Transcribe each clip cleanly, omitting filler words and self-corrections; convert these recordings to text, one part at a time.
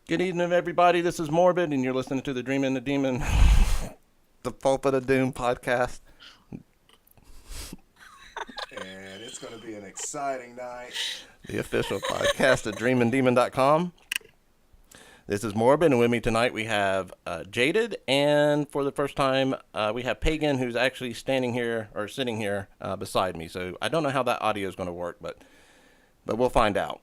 Good evening, everybody. This is Morbid, and you're listening to the Dreamin Demon, the Pulpit of Doom podcast. And it's going to be an exciting night. The official podcast of DreaminDemon.com. This is Morbid, and with me tonight we have Jaded, and for the first time we have Pagan, who's actually standing here, or sitting here beside me. So I don't know how that audio is going to work, but we'll find out.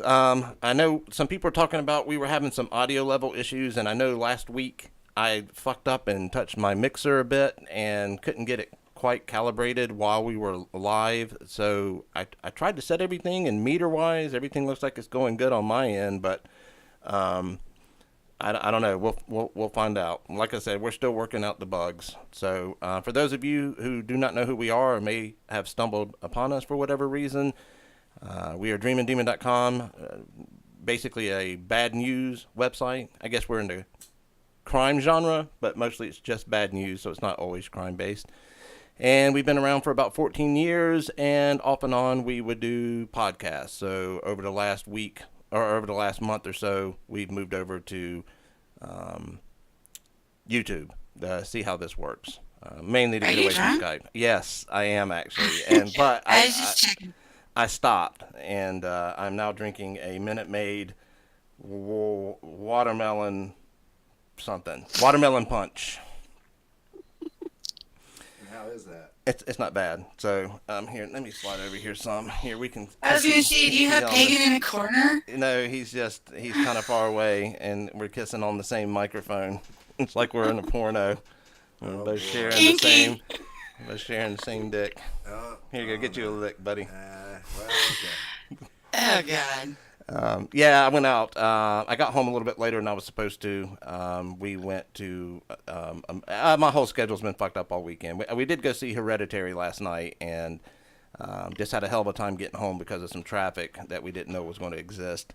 I know some people are talking about we were having some audio level issues, and I know last week I fucked up and touched my mixer a bit and couldn't get it quite calibrated while we were live. So I tried to set everything, and meter wise, everything looks like it's going good on my end, but I don't know. We'll find out. Like I said, we're still working out the bugs. So for those of you who do not know who we are or may have stumbled upon us for whatever reason, we are DreaminDemon.com, basically a bad news website. I guess we're in the crime genre, but mostly it's just bad news, so it's not always crime based. And we've been around for about 14 years, and off and on we would do podcasts. So over the last week, or over the last month or so, we've moved over to YouTube to see how this works. Mainly to Are get you away from drunk? Skype. Yes, I am actually, and but I was just checking. I stopped, and I'm now drinking a Minute Maid watermelon something. Watermelon punch. And how is that? It's not bad. So here, let me slide over here some. Here we can. I was gonna say, do you have Pagan in a corner? No, he's kind of far away, and we're kissing on the same microphone. It's like we're in a porno. We're Oh, both boy. sharing the Kinky. same. Both sharing the same dick. Oh, Here you go. Get you a no. lick, buddy. Well, okay. Oh God. Yeah, I went out. I got home a little bit later than I was supposed to. We went to. My whole schedule's been fucked up all weekend. We did go see Hereditary last night, and just had a hell of a time getting home because of some traffic that we didn't know was going to exist.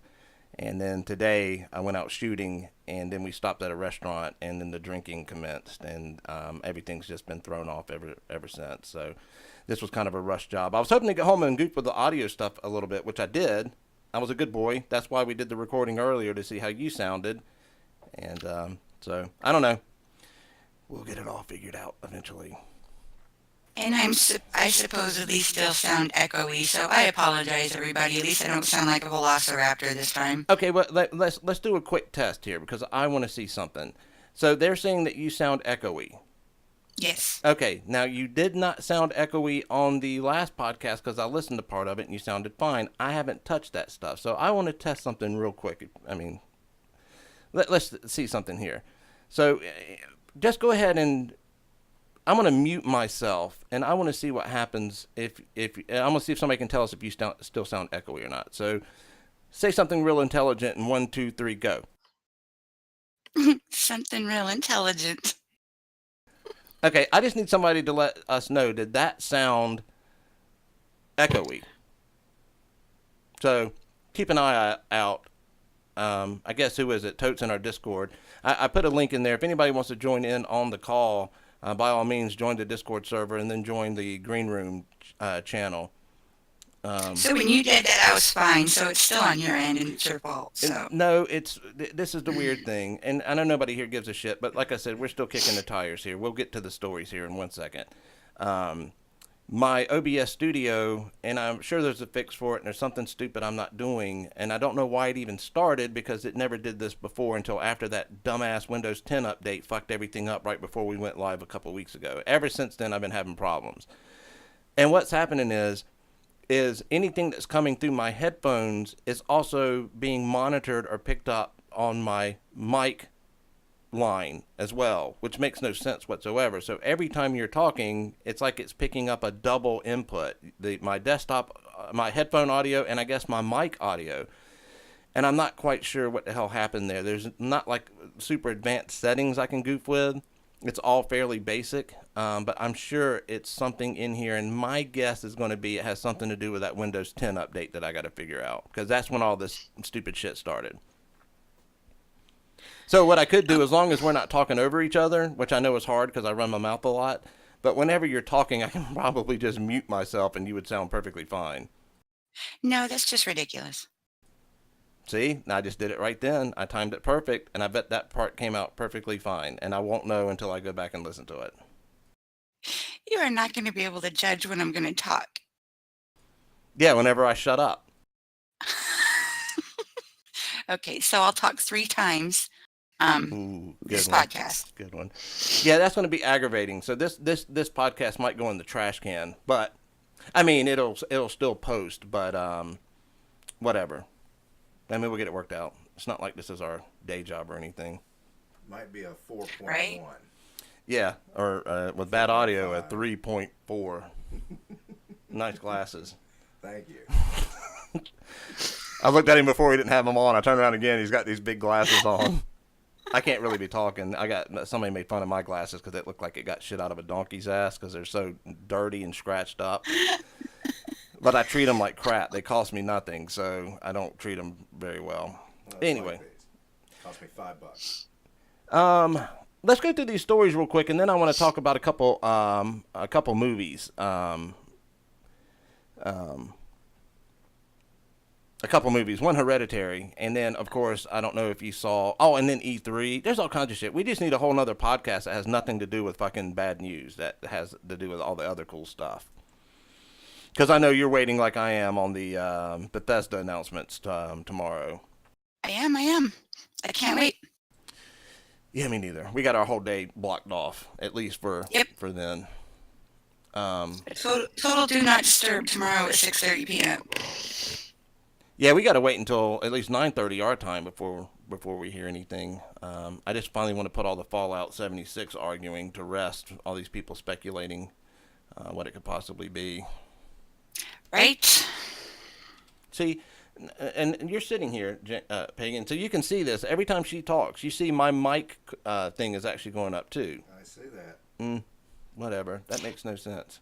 And then today I went out shooting, and then we stopped at a restaurant, and then the drinking commenced, and everything's just been thrown off ever since. So this was kind of a rush job. I was hoping to get home and goof with the audio stuff a little bit, which I did. I was a good boy. That's why we did the recording earlier, to see how you sounded. And so, I don't know. We'll get it all figured out eventually. And I supposedly still sound echoey, so I apologize, everybody. At least I don't sound like a velociraptor this time. Okay, well, let's do a quick test here, because I want to see something. So they're saying that you sound echoey. Yes. Okay, now you did not sound echoey on the last podcast because I listened to part of it and you sounded fine. I haven't touched that stuff, so I want to test something real quick. I mean, let's see something here. So just go ahead, and I'm going to mute myself, and I want to see what happens if I'm going to see if somebody can tell us if you still sound echoey or not. So say something real intelligent, and 1, 2, 3, go. Something real intelligent. Okay, I just need somebody to let us know, did that sound echoey? So keep an eye out. I guess, who is it? Totes in our Discord. I put a link in there. If anybody wants to join in on the call, by all means, join the Discord server and then join the Green Room channel. So when you did that, I was fine. So it's still on your end, and it's your fault. So No, this is the weird thing, and I know nobody here gives a shit, but like I said, we're still kicking the tires here. We'll get to the stories here in 1 second. My OBS studio, and I'm sure there's a fix for it, and there's something stupid I'm not doing, and I don't know why it even started, because it never did this before until after that dumbass Windows 10 update fucked everything up right before we went live a couple weeks ago. Ever since then, I've been having problems. And what's happening is anything that's coming through my headphones is also being monitored or picked up on my mic line as well, which makes no sense whatsoever. So every time you're talking, it's like it's picking up a double input, my desktop, my headphone audio, and I guess my mic audio. And I'm not quite sure what the hell happened there. There's not like super advanced settings I can goof with. It's all fairly basic, but I'm sure it's something in here, and my guess is going to be it has something to do with that Windows 10 update that I got to figure out, because that's when all this stupid shit started. So what I could do, as long as we're not talking over each other, which I know is hard because I run my mouth a lot, but whenever you're talking, I can probably just mute myself and you would sound perfectly fine. no, that's just ridiculous. See, I just did it right then. I timed it perfect, and I bet that part came out perfectly fine. And I won't know until I go back and listen to it. You are not going to be able to judge when I'm going to talk. Yeah, whenever I shut up. Okay, so I'll talk 3 times Ooh, this good one. podcast. Good one. Yeah, that's going to be aggravating. So this podcast might go in the trash can, but I mean it'll still post, but whatever. I mean we'll get it worked out. It's not like this is our day job or anything. Might be a 4.1. Right? Yeah, or with bad audio at 3.4. Nice glasses. Thank you. I looked at him before he didn't have them on. I turned around again. He's got these big glasses on. I can't really be talking. Somebody made fun of my glasses because it looked like it got shit out of a donkey's ass because they're so dirty and scratched up. But I treat them like crap. They cost me nothing, so I don't treat them very well. Anyway, cost me $5. Let's go through these stories real quick, and then I want to talk about a couple movies. A couple movies, one Hereditary, and then, of course, I don't know if you saw, and then E3. There's all kinds of shit. We just need a whole nother podcast that has nothing to do with fucking bad news, that has to do with all the other cool stuff. Because I know you're waiting like I am on the Bethesda announcements tomorrow. I am. I can't wait. Yeah, me neither. We got our whole day blocked off, at least for then. Total do not disturb tomorrow at 6:30 p.m. Yeah, we got to wait until at least 9:30 our time before we hear anything. I just finally want to put all the Fallout 76 arguing to rest. All these people speculating what it could possibly be. Right? See, and you're sitting here, Pagan, so you can see this. Every time she talks, you see my mic thing is actually going up too. I see that. Whatever. That makes no sense.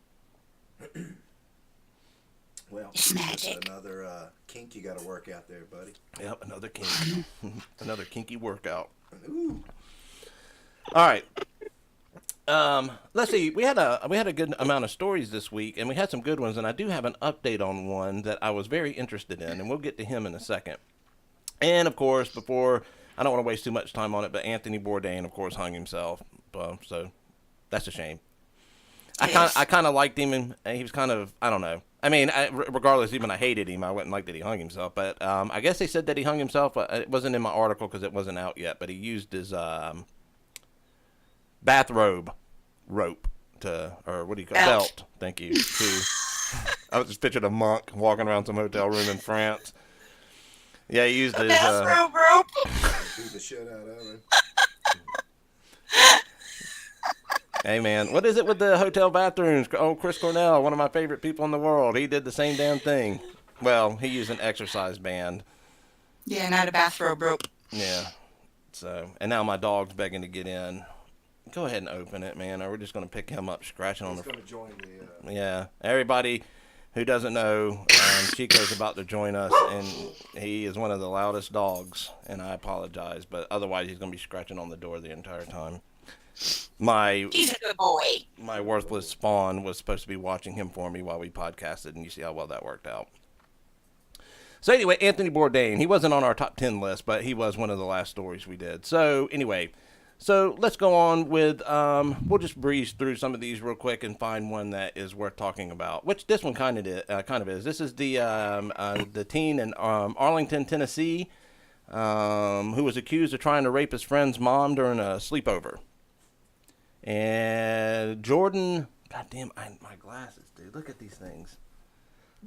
Well, It's magic. that's another kink you got to work out there, buddy. Yep, another kink. Another kinky workout. Ooh. All right. Let's see. We had a good amount of stories this week, and we had some good ones. And I do have an update on one that I was very interested in, and we'll get to him in a second. And of course, I don't want to waste too much time on it, but Anthony Bourdain, of course, hung himself. So that's a shame. I kind of liked him, and he was kind of, I don't know. I mean, regardless, even I hated him. I wouldn't like that he hung himself. But I guess they said that he hung himself. It wasn't in my article because it wasn't out yet. But he used his bathrobe rope or what do you call it? Belt. Thank you. I was just picturing a monk walking around some hotel room in France. Yeah, he used his bathrobe rope. Beat the shit out of him. Hey, man, what is it with the hotel bathrooms? Oh, Chris Cornell, one of my favorite people in the world. He did the same damn thing. Well, he used an exercise band. Yeah, not a bathrobe rope. Yeah. So, and now my dog's begging to get in. Go ahead and open it, man, or we're just going to pick him up scratching on He's the... going to join the... Yeah. Everybody who doesn't know, Chico's about to join us, and he is one of the loudest dogs, and I apologize, but otherwise he's going to be scratching on the door the entire time. He's a good boy. My worthless spawn was supposed to be watching him for me while we podcasted, and you see how well that worked out. So anyway, Anthony Bourdain, he wasn't on our top 10 list, but he was one of the last stories we did. So anyway, let's go on with, we'll just breeze through some of these real quick and find one that is worth talking about, which this one kind of is. This is the teen in Arlington, Tennessee, who was accused of trying to rape his friend's mom during a sleepover. And Jordan, goddamn, my glasses, dude. Look at these things.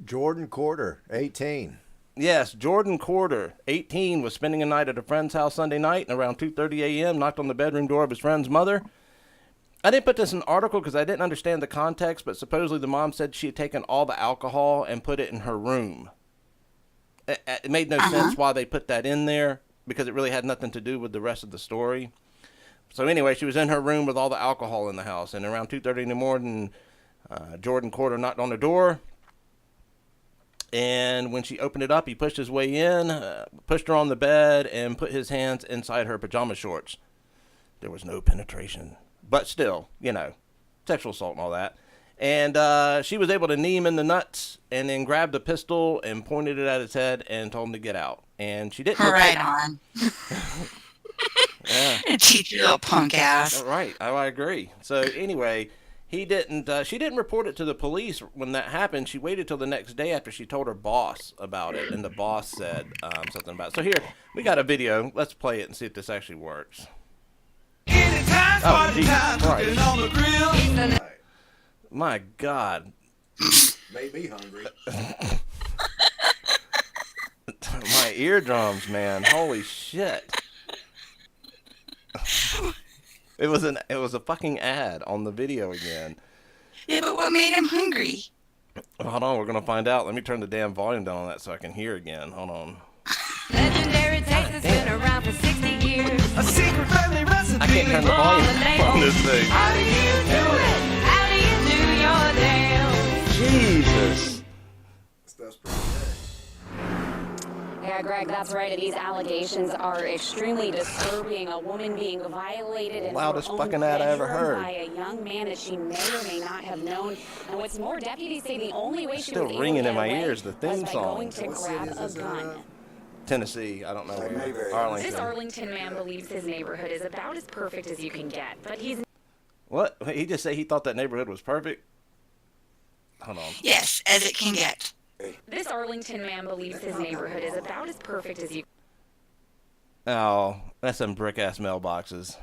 Jordan Corder, 18. Yes, Jordan Corder, 18, was spending a night at a friend's house Sunday night, and around 2:30 a.m. knocked on the bedroom door of his friend's mother. I didn't put this in an article because I didn't understand the context, but supposedly the mom said she had taken all the alcohol and put it in her room. It made no sense why they put that in there because it really had nothing to do with the rest of the story. So anyway, she was in her room with all the alcohol in the house, and around 2:30 in the morning, Jordan Corder knocked on the door, and when she opened it up, he pushed his way in, pushed her on the bed, and put his hands inside her pajama shorts. There was no penetration, but still, sexual assault and all that. And she was able to knee him in the nuts and then grabbed a pistol and pointed it at his head and told him to get out. And she didn't. Right on. Yeah. Teach your little punk ass. Right. I agree. So anyway, he didn't. She didn't report it to the police when that happened. She waited till the next day after she told her boss about it, and the boss said something about it. So here, we got a video. Let's play it and see if this actually works. Oh, Jesus Christ. My God. Made me hungry. My eardrums, man. Holy shit. It was a fucking ad on the video again. Yeah, but what made him hungry? Hold on, we're gonna find out. Let me turn the damn volume down on that so I can hear again. Hold on. Legendary taste has been around for 60 years. A secret family recipe. I can't turn the volume on this thing. How do you do it? How do you do your dance? Jesus. Stuff's pretty good. Yeah, Greg, that's right. These allegations are extremely disturbing. A woman being violated in Loudest her own fucking ad I ever bedroom heard. by a young man that she may or may not have known. And what's more, deputies say the only way she Still was able ringing to in get my away ears, the theme was by song. going to What city grab is a this in, gun. Tennessee. I don't know where. Mayberry. This Arlington. Arlington man believes his neighborhood is about as perfect as you can get, but he's What? He just said he thought that neighborhood was perfect? Hold on. Yes, as it can get. This Arlington man believes his neighborhood is about as perfect as you Oh, that's some brick-ass mailboxes.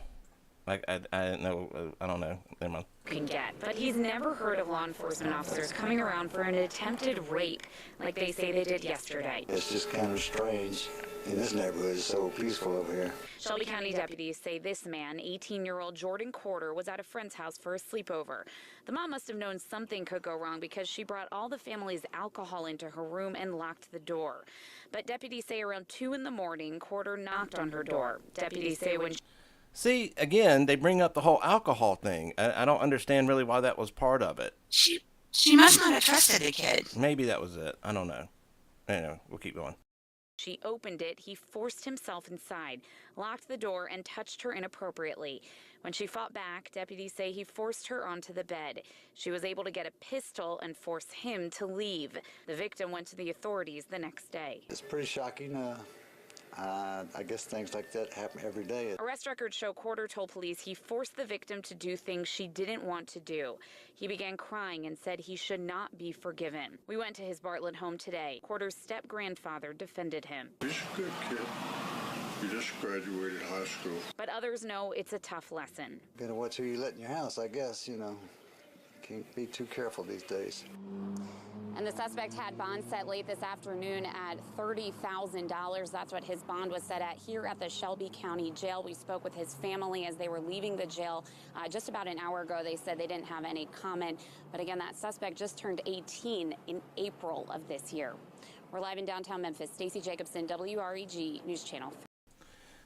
Like, I didn't know. I don't know. Never mind. can get. But he's never heard of law enforcement officers coming around for an attempted rape like they say they did yesterday. It's just kind of strange. And this neighborhood is so peaceful over here. Shelby County deputies say this man, 18-year-old Jordan Corder, was at a friend's house for a sleepover. The mom must have known something could go wrong because she brought all the family's alcohol into her room and locked the door. But deputies say around 2 in the morning, Corder knocked on her door. Deputies say when See, again, they bring up the whole alcohol thing. I don't understand really why that was part of it. She must not have trusted the kid. Maybe that was it. I don't know. Anyway, we'll keep going. she opened it, he forced himself inside, locked the door, and touched her inappropriately. When she fought back, deputies say he forced her onto the bed. She was able to get a pistol and force him to leave. The victim went to the authorities the next day. It's pretty shocking. I guess things like that happen every day. Arrest records show Corder told police he forced the victim to do things she didn't want to do. He began crying and said he should not be forgiven. We went to his Bartlett home today. Corder's step-grandfather defended him. He's a good kid. He just graduated high school. But others know it's a tough lesson. Gotta watch who you let in your house, I guess, you know. Can't be too careful these days. And the suspect had bond set late this afternoon at $30,000. That's what his bond was set at here at the Shelby County Jail. We spoke with his family as they were leaving the jail just about an hour ago. They said they didn't have any comment. But again, that suspect just turned 18 in April of this year. We're live in downtown Memphis. Stacey Jacobson, WREG News Channel.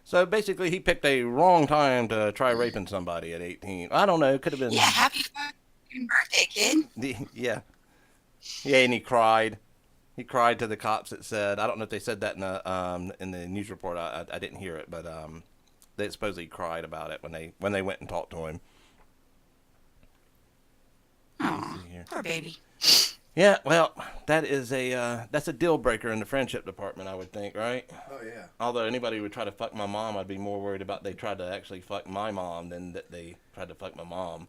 So basically, he picked a wrong time to try raping somebody at 18. I don't know. It could have been. Yeah, happy fucking birthday, kid. Yeah. Yeah, and he cried. He cried to the cops. It said, I don't know if they said that in the news report. I didn't hear it, but they supposedly cried about it when they went and talked to him. Oh, poor baby. Yeah, well, that's a deal breaker in the friendship department, I would think, right? Oh, yeah. Although anybody who would try to fuck my mom, I'd be more worried about they tried to actually fuck my mom than that they tried to fuck my mom.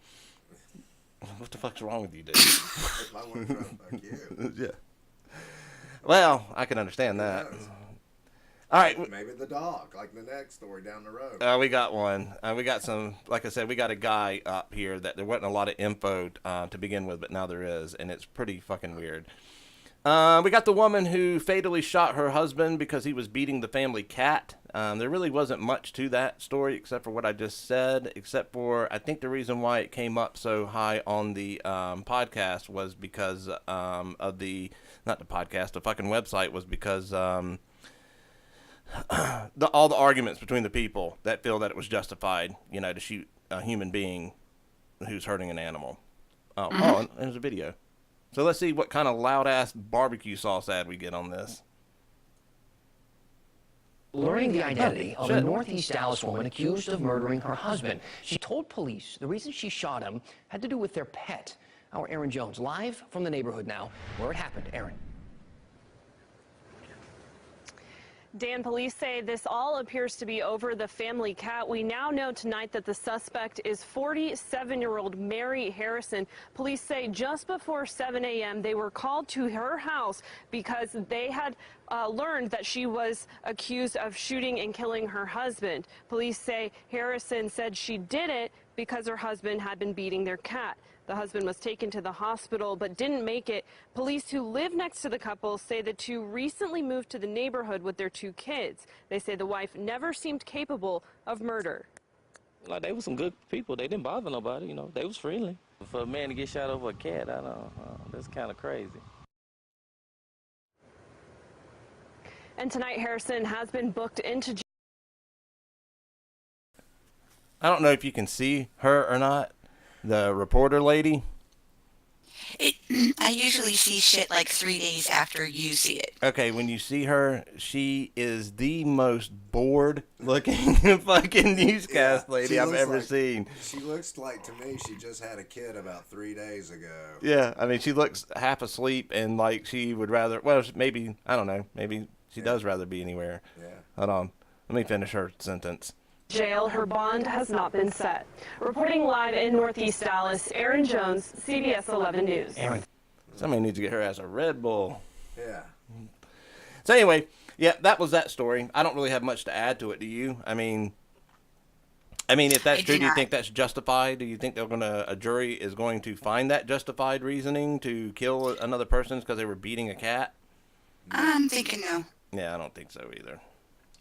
What the fuck's wrong with you, dude? If I want to try to fuck you. Yeah. Well, I can understand that. All right. Maybe the dog, like the next story down the road. We got one. We got some, like I said, we got a guy up here that there wasn't a lot of info to begin with, but now there is, and it's pretty fucking weird. We got the woman who fatally shot her husband because he was beating the family cat. There really wasn't much to that story except for what I just said, except for I think the reason why it came up so high on the podcast was because of the fucking website was because all the arguments between the people that feel that it was justified, to shoot a human being who's hurting an animal. Oh, and there's a video. So let's see what kind of loud-ass barbecue sauce ad we get on this. Learning the identity of a Northeast Dallas woman accused of murdering her husband. She told police the reason she shot him had to do with their pet. Our Aaron Jones, live from the neighborhood now, where it happened. Aaron. Dan, police say this all appears to be over the family cat. We now know tonight that the suspect is 47-year-old Mary Harrison. Police say just before 7 a.m. they were called to her house because they had learned that she was accused of shooting and killing her husband. Police say Harrison said she did it because her husband had been beating their cat. The husband was taken to the hospital but didn't make it. Police who live next to the couple say the two recently moved to the neighborhood with their 2 kids. They say the wife never seemed capable of murder. Like, they were some good people. They didn't bother nobody, you know. They was friendly. For a man to get shot over a cat, I don't that's kind of crazy. And tonight, Harrison has been booked into jail. I don't know if you can see her or not. The reporter lady. I usually see shit like 3 days after you see it. Okay, when you see her, she is the most bored looking fucking newscast lady I've ever seen. She looks like, to me, she just had a kid about 3 days ago. Yeah, I mean, she looks half asleep and like she would rather, well, maybe, I don't know, maybe she does rather be anywhere. Yeah. Hold on. Let me finish her sentence. Jail, her bond has not been set. Reporting live in Northeast Dallas, Aaron Jones, CBS 11 News. Aaron. Somebody needs to get her ass a Red Bull. Yeah. So anyway, yeah, that was that story. I don't really have much to add to it. Do you? I mean, if that's true, do you think that's justified? Do you think a jury is going to find that justified reasoning to kill another person because they were beating a cat? I'm thinking no. Yeah, I don't think so either.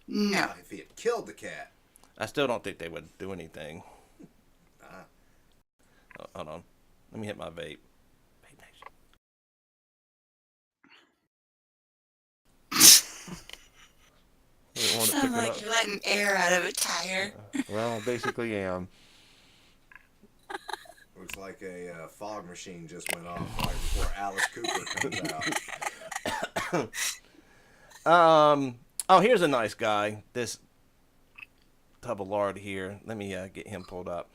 No. If he had killed the cat. I still don't think they would do anything. Oh, hold on. Let me hit my vape. Vape Nation. Sound like you're letting air out of a tire. Well, I basically am. Looks like a fog machine just went off right before Alice Cooper comes out. Oh, here's a nice guy. This tub of lard here. Let me get him pulled up.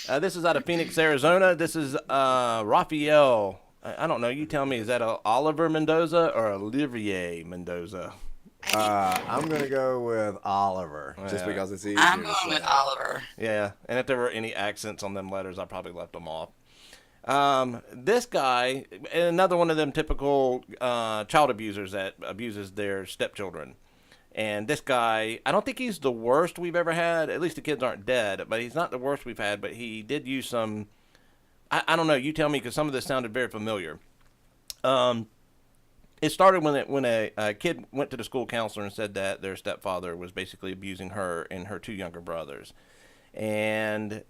This is out of Phoenix, Arizona. This is Raphael. I don't know. You tell me. Is that a Oliver Mendoza or Olivier Mendoza? I'm going to go with Oliver, just because it's easier I'm to going say. with Oliver. Yeah, and if there were any accents on them letters, I probably left them off. This guy, another one of them typical child abusers that abuses their stepchildren. And this guy, I don't think he's the worst we've ever had. At least the kids aren't dead, but he's not the worst we've had. But he did use some, I don't know, you tell me, because some of this sounded very familiar. It started when a kid went to the school counselor and said that their stepfather was basically abusing her and her 2 younger brothers. And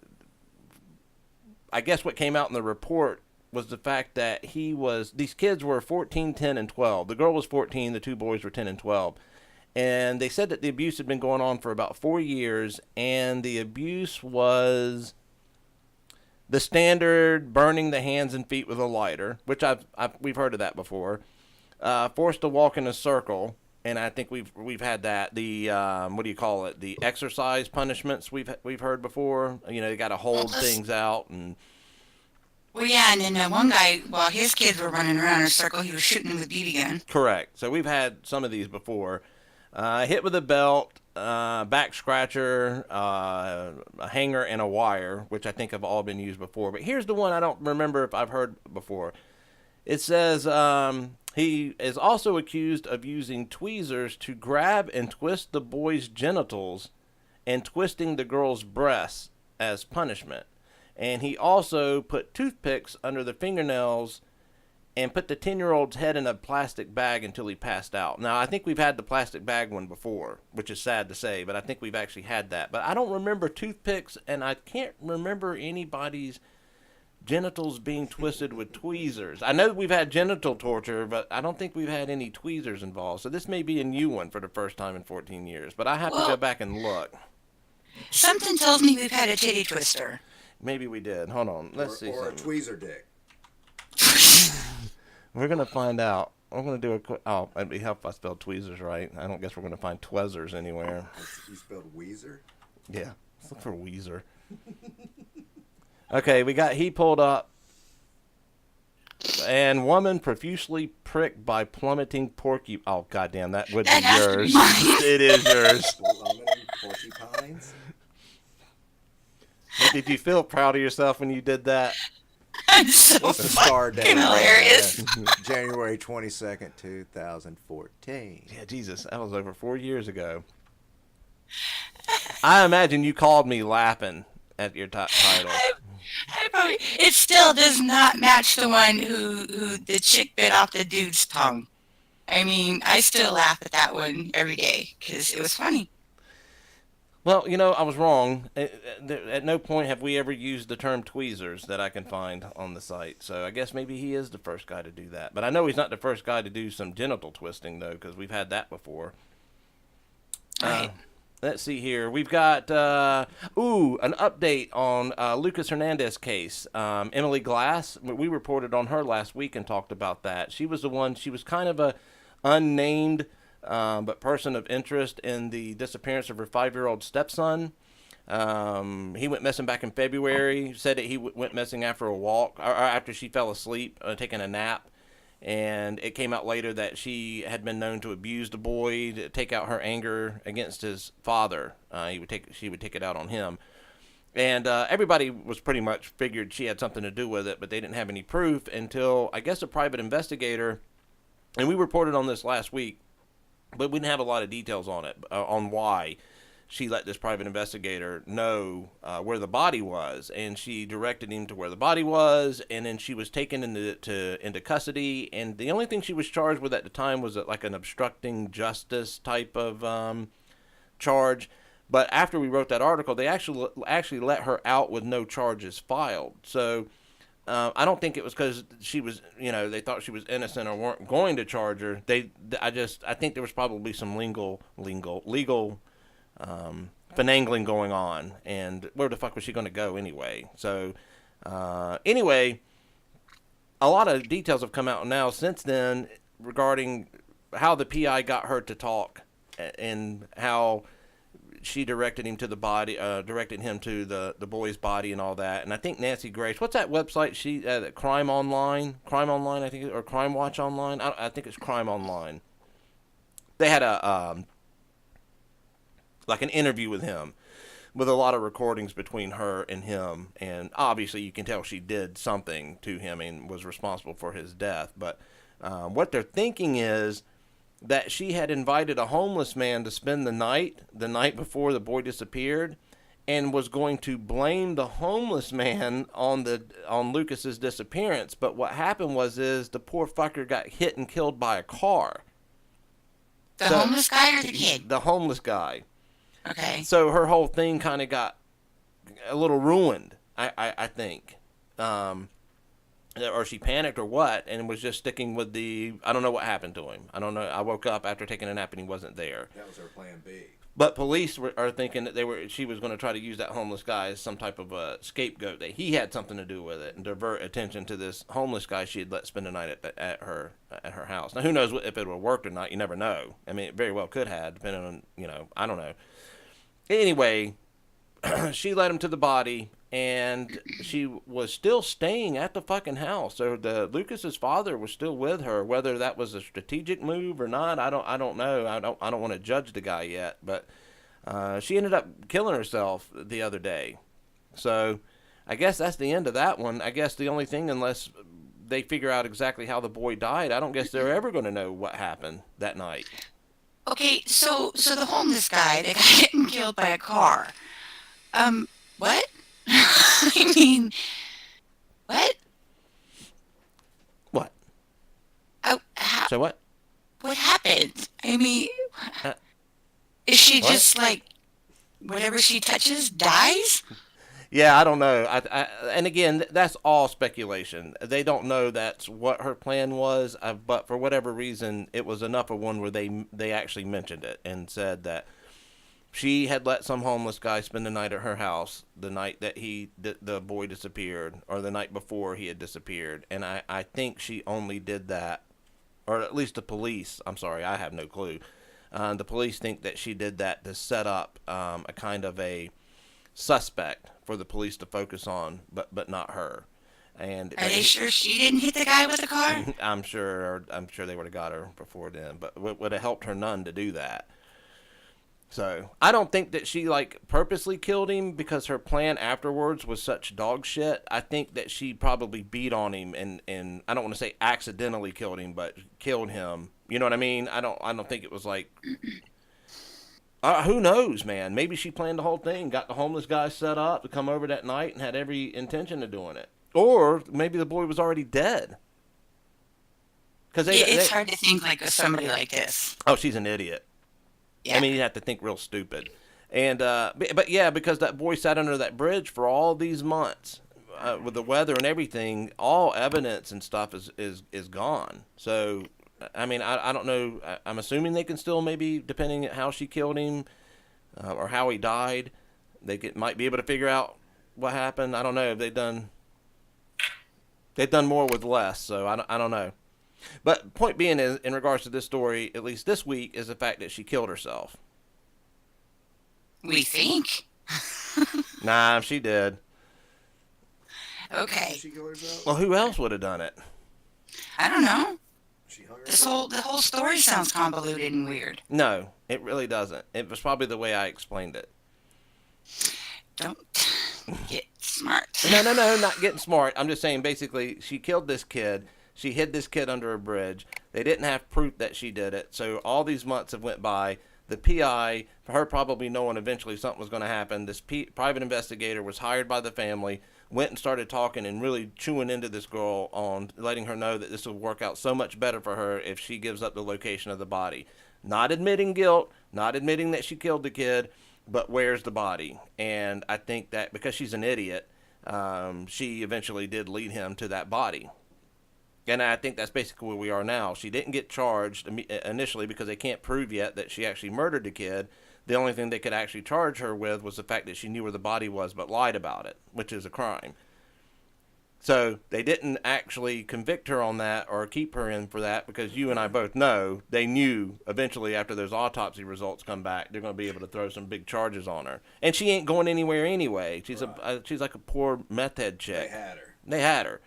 I guess what came out in the report was the fact that these kids were 14, 10, and 12. The girl was 14, the 2 boys were 10 and 12. And they said that the abuse had been going on for about 4 years, and the abuse was the standard burning the hands and feet with a lighter, which we've heard of that before. Forced to walk in a circle, and I think we've had that. The what do you call it? The exercise punishments we've heard before. You know, they got to hold things out and. Well, yeah, and then one guy, while his kids were running around in a circle, he was shooting them with a BB gun. Correct. So we've had some of these before. Hit with a belt, back scratcher, a hanger, and a wire, which I think have all been used before. But here's the one I don't remember if I've heard before. It says he is also accused of using tweezers to grab and twist the boy's genitals and twisting the girl's breasts as punishment. And he also put toothpicks under the fingernails and put the 10-year-old's head in a plastic bag until he passed out. Now, I think we've had the plastic bag one before, which is sad to say, but I think we've actually had that. But I don't remember toothpicks, and I can't remember anybody's genitals being twisted with tweezers. I know that we've had genital torture, but I don't think we've had any tweezers involved. So this may be a new one for the first time in 14 years, but I have to go back and look. Something tells me we've had a titty twister. Maybe we did. Hold on. Let's see. Or a tweezer dick. We're going to find out. I'm going to do a quick... Oh, it'd be helpful if I spelled tweezers right. I don't guess we're going to find tweezers anywhere. You spelled Weezer? Yeah. Let's look for Weezer. Okay, he pulled up And woman profusely pricked by plummeting porcupine. Oh, goddamn, that would That be has to yours. be mine. It is yours. Plummeting porcupines. Did you feel proud of yourself when you did that? I'm so What's the star date? fucking hilarious. January 22nd, 2014. Yeah, Jesus, that was over 4 years ago. I imagine you called me laughing at your title. It still does not match the one who the chick bit off the dude's tongue. I mean, I still laugh at that one every day because it was funny. Well, you know, I was wrong. At no point have we ever used the term tweezers that I can find on the site. So I guess maybe he is the first guy to do that. But I know he's not the first guy to do some genital twisting, though, because we've had that before. Right. Let's see here. We've got, an update on Lucas Hernandez case. Emily Glass, we reported on her last week and talked about that. She was the one, she was kind of a unnamed but person of interest in the disappearance of her 5-year-old stepson. He went missing back in February. Said that he went missing after a walk, or after she fell asleep, taking a nap. And it came out later that she had been known to abuse the boy to take out her anger against his father. She would take it out on him. And everybody was pretty much figured she had something to do with it, but they didn't have any proof until, I guess, a private investigator, and we reported on this last week, but we didn't have a lot of details on it, on why she let this private investigator know where the body was, and she directed him to where the body was, and then she was taken into custody, and the only thing she was charged with at the time was like an obstructing justice type of charge. But after we wrote that article, they actually let her out with no charges filed. So I don't think it was because she was, they thought she was innocent or weren't going to charge her. I think there was probably some legal finagling going on, and where the fuck was she going to go anyway? So anyway, a lot of details have come out now since then regarding how the PI got her to talk and how she directed him to the body, directed him to the boy's body and all that. And I think Nancy Grace, what's that website? Crime Online, I think, or Crime Watch Online. I think it's Crime Online. They had like an interview with him, with a lot of recordings between her and him, and obviously you can tell she did something to him and was responsible for his death. But what they're thinking is that she had invited a homeless man to spend the night before the boy disappeared, and was going to blame the homeless man on Lucas's disappearance. But what happened was the poor fucker got hit and killed by a car. The homeless guy or the kid? The homeless guy. Okay. So her whole thing kind of got a little ruined, I think. Or she panicked or what, and was just sticking with I don't know what happened to him. I don't know. I woke up after taking a nap and he wasn't there. That was her plan B. But police are thinking that she was going to try to use that homeless guy as some type of a scapegoat, that he had something to do with it, and divert attention to this homeless guy she had let spend the night at her house. Now, who knows if it would have worked or not? You never know. I mean, it very well could have, depending on, I don't know. Anyway, she led him to the body, and she was still staying at the fucking house. So Lucas's father was still with her. Whether that was a strategic move or not, I don't know. I don't want to judge the guy yet. But she ended up killing herself the other day. So I guess that's the end of that one. I guess the only thing, unless they figure out exactly how the boy died, I don't guess they're ever going to know what happened that night. Okay, so the homeless guy that got getting killed by a car. What? I mean, what? What? Oh, so what? What happened? I mean, is she what? just like, whatever she touches dies? Yeah, I don't know. And again, that's all speculation. They don't know that's what her plan was, but for whatever reason, it was enough of one where they actually mentioned it and said that she had let some homeless guy spend the night at her house the night that the boy disappeared, or the night before he had disappeared. And I think she only did that, or at least the police, I'm sorry, I have no clue. The police think that she did that to set up a kind of a suspect for the police to focus on, but not her. And are they sure she didn't hit the guy with the car? I'm sure they would have got her before then, but would have helped her none to do that. So I don't think that she like purposely killed him because her plan afterwards was such dog shit. I think that she probably beat on him and I don't want to say accidentally killed him, but killed him. You know what I mean? I don't think it was like. Who knows, man? Maybe she planned the whole thing, got the homeless guy set up to come over that night, and had every intention of doing it. Or maybe the boy was already dead. It's hard to think like with somebody like this. Oh, she's an idiot. Yeah. I mean, you have to think real stupid. And but yeah, because that boy sat under that bridge for all these months with the weather and everything, all evidence and stuff is gone. So, I mean, I don't know. I'm assuming they can still maybe, depending on how she killed him or how he died, might be able to figure out what happened. I don't know. They've done more with less, so I don't know. But point being is, in regards to this story, at least this week, is the fact that she killed herself. We think? Nah, she did. Okay. Did she kill herself? Well, who else would have done it? I don't know. She hung The whole story sounds convoluted and weird. No, it really doesn't. It was probably the way I explained it. Don't get smart. No, not getting smart. I'm just saying, basically, she killed this kid. She hid this kid under a bridge. They didn't have proof that she did it. So all these months have went by. The PI, for her probably knowing eventually something was going to happen, this private investigator was hired by the family, went and started talking and really chewing into this girl on letting her know that this will work out so much better for her if she gives up the location of the body. Not admitting guilt, not admitting that she killed the kid, but where's the body? And I think that because she's an idiot, she eventually did lead him to that body. And I think that's basically where we are now. She didn't get charged initially because they can't prove yet that she actually murdered the kid. The only thing they could actually charge her with was the fact that she knew where the body was but lied about it, which is a crime. So they didn't actually convict her on that or keep her in for that because you and I both know they knew eventually after those autopsy results come back, they're going to be able to throw some big charges on her. And she ain't going anywhere anyway. She's she's like a poor meth head chick. They had her.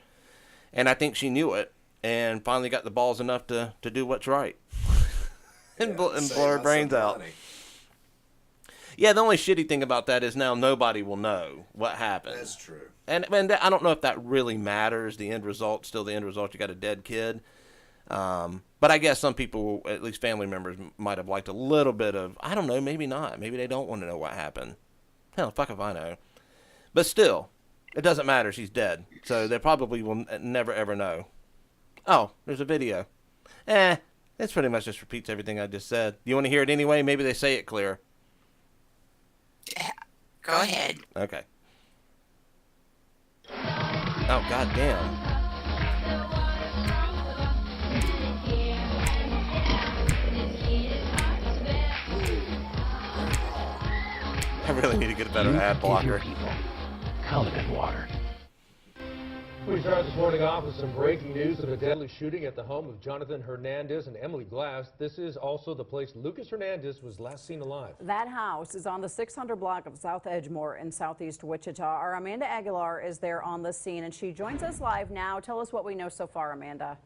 And I think she knew it and finally got the balls enough to do what's right and blow her brains out. Yeah, the only shitty thing about that is now nobody will know what happened. That's true. And I don't know if that really matters. The end result, still the end result. You got a dead kid. But I guess some people, at least family members, might have liked a little bit of, I don't know, maybe not. Maybe they don't want to know what happened. Hell, fuck if I know. But still, it doesn't matter. She's dead. So they probably will never, ever know. Oh, there's a video. It's pretty much just repeats everything I just said. You want to hear it anyway? Maybe they say it clear. Go ahead. Okay. Oh, goddamn. I really need to get a better ad blocker. Counted water. We start this morning off with some breaking news of a deadly shooting at the home of Jonathan Hernandez and Emily Glass. This is also the place Lucas Hernandez was last seen alive. That house is on the 600 block of South Edgemore in southeast Wichita. Our Amanda Aguilar is there on the scene, and she joins us live now. Tell us what we know so far, Amanda.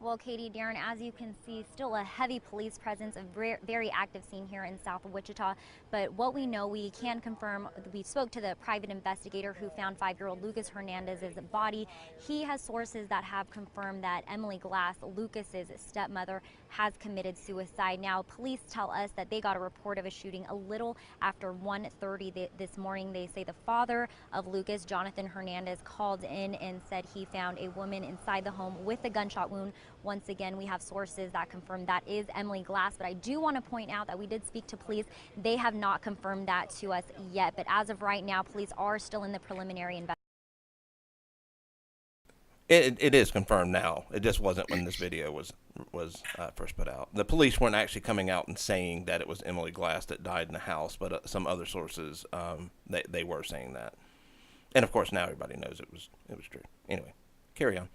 Well, Katie, Darren, as you can see, still a heavy police presence, a very active scene here in South Wichita. But what we know, we can confirm, we spoke to the private investigator who found 5-year-old Lucas Hernandez's body. He has sources that have confirmed that Emily Glass, Lucas's stepmother, has committed suicide. Now, police tell us that they got a report of a shooting a little after 1:30 this morning. They say the father of Lucas, Jonathan Hernandez, called in and said he found a woman inside the home with a gunshot wound. Once again, we have sources that confirm that is Emily Glass, but I do want to point out that we did speak to police. They have not confirmed that to us yet, but as of right now, police are still in the preliminary investigation. It is confirmed now. It just wasn't when this video was first put out. The police weren't actually coming out and saying that it was Emily Glass that died in the house, but some other sources they were saying that. And of course, now everybody knows it was true. Anyway, carry on.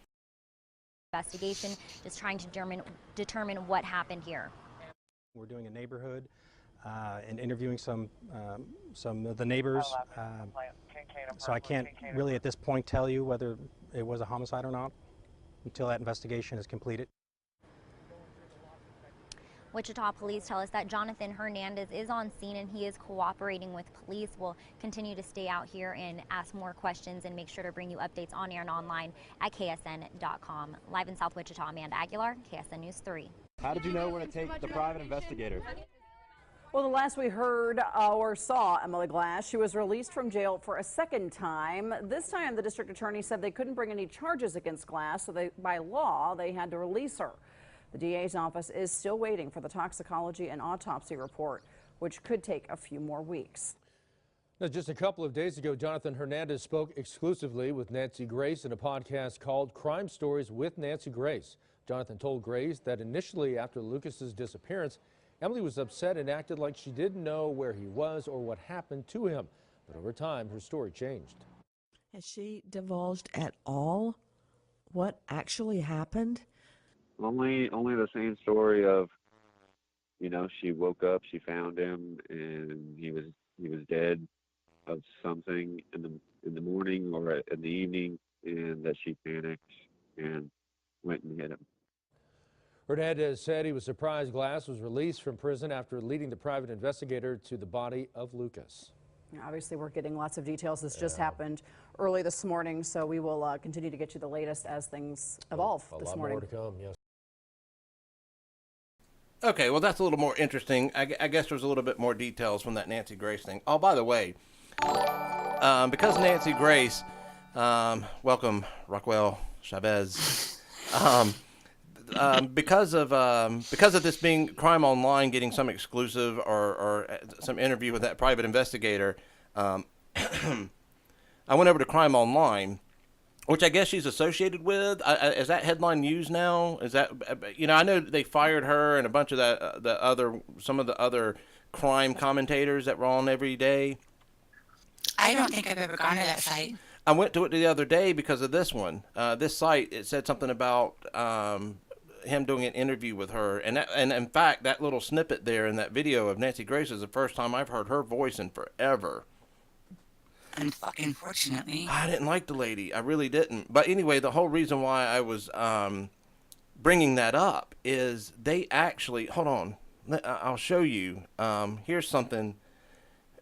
Investigation, just trying to determine what happened here. We're doing a neighborhood and interviewing some of the neighbors. So I can't really at this point tell you whether it was a homicide or not until that investigation is completed. Wichita police tell us that Jonathan Hernandez is on scene and he is cooperating with police. We'll continue to stay out here and ask more questions and make sure to bring you updates on air and online at KSN.com. Live in South Wichita, Amanda Aguilar, KSN News 3. How did you know where to take the private investigator? Well, the last we heard or saw Emily Glass, she was released from jail for a second time. This time, the district attorney said they couldn't bring any charges against Glass, so by law, they had to release her. The DA's office is still waiting for the toxicology and autopsy report, which could take a few more weeks. Now, just a couple of days ago, Jonathan Hernandez spoke exclusively with Nancy Grace in a podcast called Crime Stories with Nancy Grace. Jonathan told Grace that initially after Lucas's disappearance, Emily was upset and acted like she didn't know where he was or what happened to him. But over time, her story changed. Has she divulged at all what actually happened? Only the same story of, you know, she woke up, she found him, and he was dead of something in the morning or in the evening, and that she panicked and went and hit him. Hernandez said he was surprised Glass was released from prison after leading the private investigator to the body of Lucas. Obviously, we're getting lots of details. This just happened early this morning, so we will continue to get you the latest as things evolve this morning. A lot more to come, yes. Okay, well, that's a little more interesting. I guess there's a little bit more details from that Nancy Grace thing. Oh, by the way, because Nancy Grace, welcome, Rockwell Chavez. Because of this being Crime Online getting some exclusive or some interview with that private investigator, I went over to Crime Online, which I guess she's associated with. Is that headline news now? Is that, you know, I know they fired her and a bunch of some of the other crime commentators that were on every day. I don't think I've ever gone to that site. I went to it the other day because of this one. This site, it said something about him doing an interview with her, and in fact, that little snippet there in that video of Nancy Grace is the first time I've heard her voice in forever. Unfortunately. I didn't like the lady. I really didn't. But anyway, the whole reason why I was bringing that up is they actually, hold on, I'll show you. Here's something.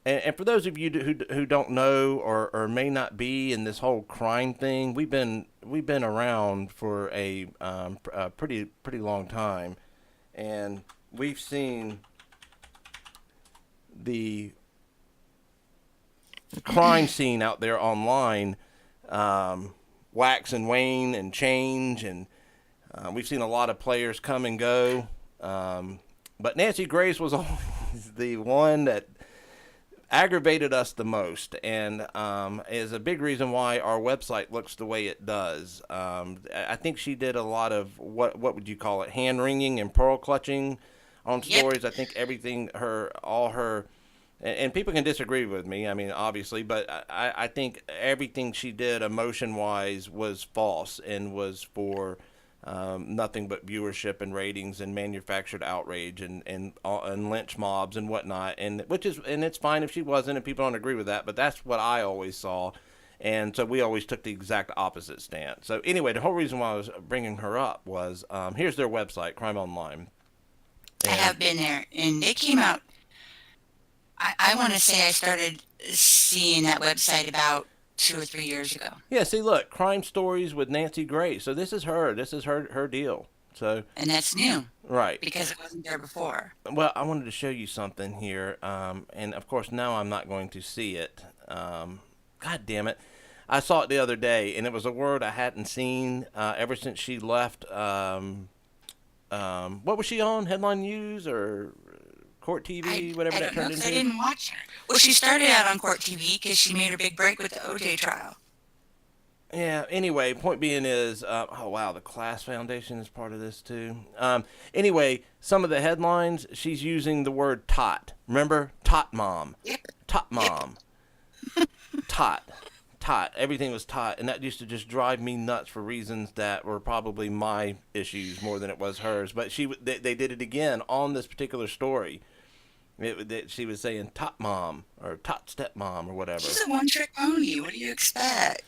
And for those of you who don't know or may not be in this whole crime thing, we've been around for a pretty long time, and we've seen the crime scene out there online wax and wane and change, and we've seen a lot of players come and go. But Nancy Grace was always the one that aggravated us the most, and is a big reason why our website looks the way it does. I think she did a lot of what would you call it, hand wringing and pearl clutching on stories. I think everything, all her, and people can disagree with me, I mean, obviously, but I think everything she did emotion wise was false and was for nothing but viewership and ratings and manufactured outrage and lynch mobs and whatnot, and it's fine if she wasn't and people don't agree with that, but that's what I always saw, and so we always took the exact opposite stance. So anyway, the whole reason why I was bringing her up was here's their website, Crime Online. I have been there, and they came out. I want to say I started seeing that website about 2 or 3 years ago. Yeah, see, look, Crime Stories with Nancy Grace. So this is her deal. So, and that's new, right? Because it wasn't there before. Well, I wanted to show you something here, and of course now I'm not going to see it. God damn it! I saw it the other day, and it was a word I hadn't seen ever since she left. What was she on? Headline News or Court TV, whatever that turned into? I didn't watch her. Well, she started out on Court TV because she made her big break with the OJ trial. Yeah, anyway, point being is, oh wow, the Class Foundation is part of this too. Anyway, some of the headlines, she's using the word tot. Remember? Tot mom. Yep. Tot mom. Yep. Tot. Everything was tot, and that used to just drive me nuts for reasons that were probably my issues more than it was hers. But they did it again on this particular story. She was saying tot mom or tot stepmom or whatever. She's a one-trick pony. What do you expect?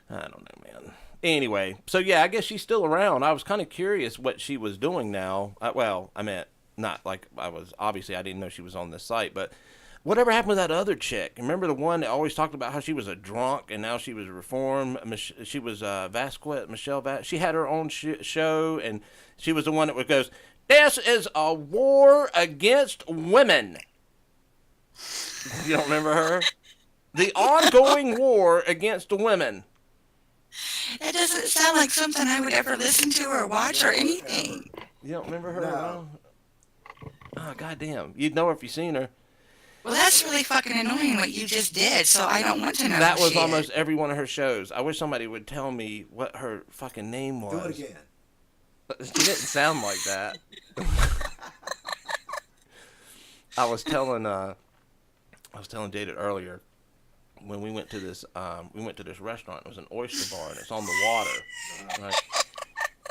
I don't know, man. Anyway, so yeah, I guess she's still around. I was kind of curious what she was doing now. Well, I meant not like I was, obviously I didn't know she was on this site, but whatever happened to that other chick? Remember the one that always talked about how she was a drunk and now she was reformed? She was Vasquez, Michelle Vasquez. She had her own show, and she was the one that goes, "This is a war against women." You don't remember her? The ongoing war against women. It doesn't sound like something I would ever listen to or watch or anything. You don't remember her? No. Oh, goddamn. You'd know her if you seen her. Well, that's really fucking annoying what you just did, so I don't want to know. That who was she almost is. every one of her shows. I wish somebody would tell me what her fucking name was. Do it again. She didn't sound like that. I was telling Jaded earlier when we went to this restaurant. It was an oyster bar and it's on the water, right?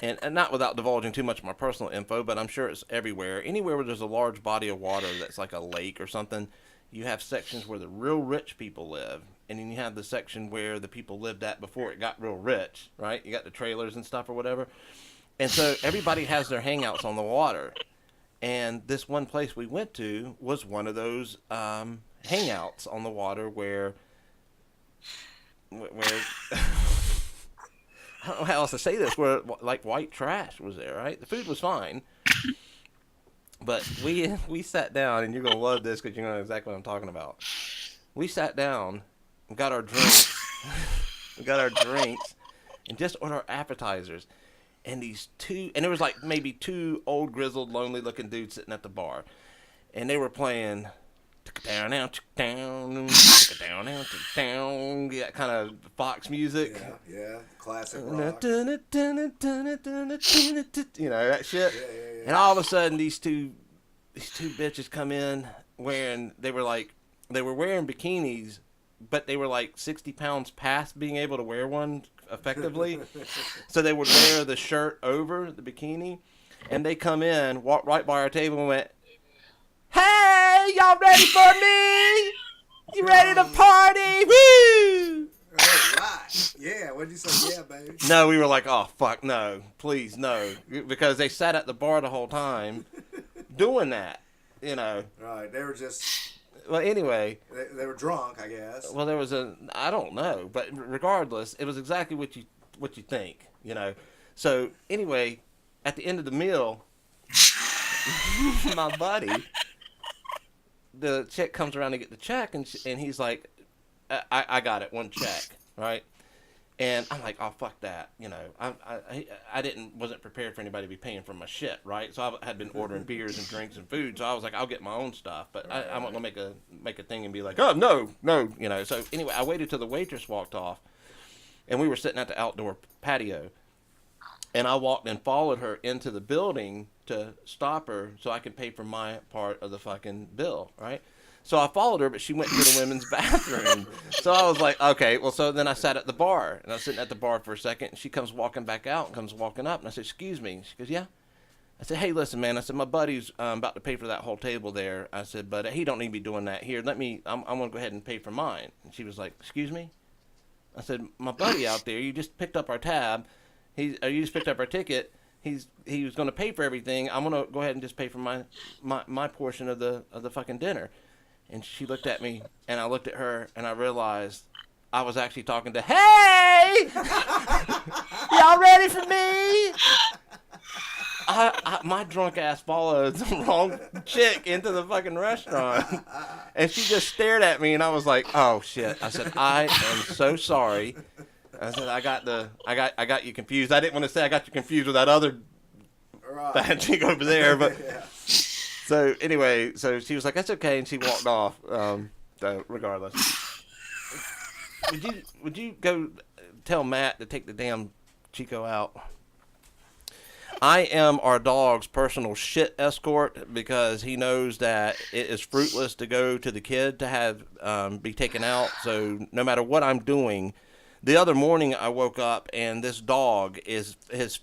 And not without divulging too much of my personal info, but I'm sure it's everywhere. Anywhere where there's a large body of water that's like a lake or something, you have sections where the real rich people live, and then you have the section where the people lived at before it got real rich, right? You got the trailers and stuff or whatever. And so everybody has their hangouts on the water. And this one place we went to was one of those hangouts on the water where I don't know how else to say this, where like white trash was there, right? The food was fine, but we sat down, and you're gonna love this because you know exactly what I'm talking about. We sat down, and got our drinks, and just ordered our appetizers, and there was like maybe two old grizzled, lonely looking dudes sitting at the bar, and they were playing down, that kind of Fox music. Yeah, classic rock. You know, that shit. Yeah. And all of a sudden, these two bitches come in they were wearing bikinis, but they were like 60 pounds past being able to wear one effectively. So they would wear the shirt over the bikini, and they come in, walked right by our table and went, "Hey, y'all ready for me? You ready to party? Woo!" All right. Yeah, what'd you say? Yeah, baby. No, we were like, "Oh, fuck, no. Please, no." Because they sat at the bar the whole time doing that, you know. Right, they were just... Well, anyway. They were drunk, I guess. Well, there was I don't know. But regardless, it was exactly what you think, you know. So, anyway, at the end of the meal, my buddy... The chick comes around to get the check, and he's like, I got it, one check, right? And I'm like, oh, fuck that, you know. I wasn't prepared for anybody to be paying for my shit, right? So I had been ordering beers and drinks and food, so I was like, I'll get my own stuff, but I'm not gonna make a thing and be like, oh, no, you know. So anyway, I waited till the waitress walked off, and we were sitting at the outdoor patio, and I walked and followed her into the building to stop her so I could pay for my part of the fucking bill, right? So I followed her, but she went to the women's bathroom. So I was like, okay, well, so then I sat at the bar, and I was sitting at the bar for a second, and she comes walking back out and comes walking up, and I said, "Excuse me." She goes, "Yeah." I said, "Hey, listen, man." I said, "My buddy's about to pay for that whole table there." I said, "But he don't need to be doing that here. I'm going to go ahead and pay for mine." And she was like, "Excuse me?" I said, "My buddy out there, you just picked up our tab. You just picked up our ticket. He was going to pay for everything. I'm going to go ahead and just pay for my portion of the fucking dinner." And she looked at me, and I looked at her, and I realized I was actually talking to, "Hey, y'all ready for me?" My drunk ass followed the wrong chick into the fucking restaurant, and she just stared at me, and I was like, "Oh shit!" I said, "I am so sorry." I said, I got you confused. I didn't want to say I got you confused with that other bad chick over there, but Yeah. so anyway, so she was like, "That's okay," and she walked off. So regardless, would you go tell Matt to take the damn Chico out? I am our dog's personal shit escort because he knows that it is fruitless to go to the kid to have be taken out. So no matter what I'm doing, The other morning I woke up and this dog his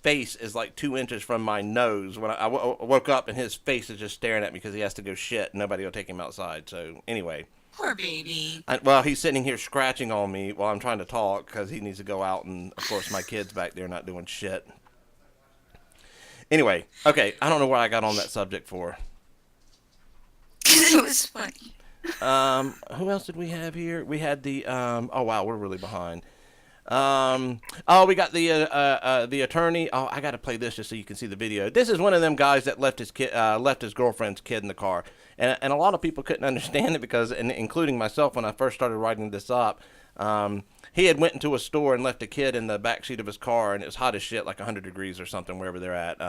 face is like 2 inches from my nose. When I woke up and his face is just staring at me because he has to go shit. Nobody will take him outside. So anyway. Poor baby. Well, he's sitting here scratching on me while I'm trying to talk because he needs to go out, and of course my kid's back there not doing shit. Anyway, okay, I don't know where I got on that subject for. It was funny. Who else did we have here? We had the oh wow, we're really behind. Oh, we got the attorney. Oh, I got to play this just so you can see the video. This is one of them guys that left his girlfriend's kid in the car, and a lot of people couldn't understand it because, and including myself, when I first started writing this up, he had went into a store and left a kid in the back seat of his car, and it was hot as shit, like 100 degrees or something wherever they're at,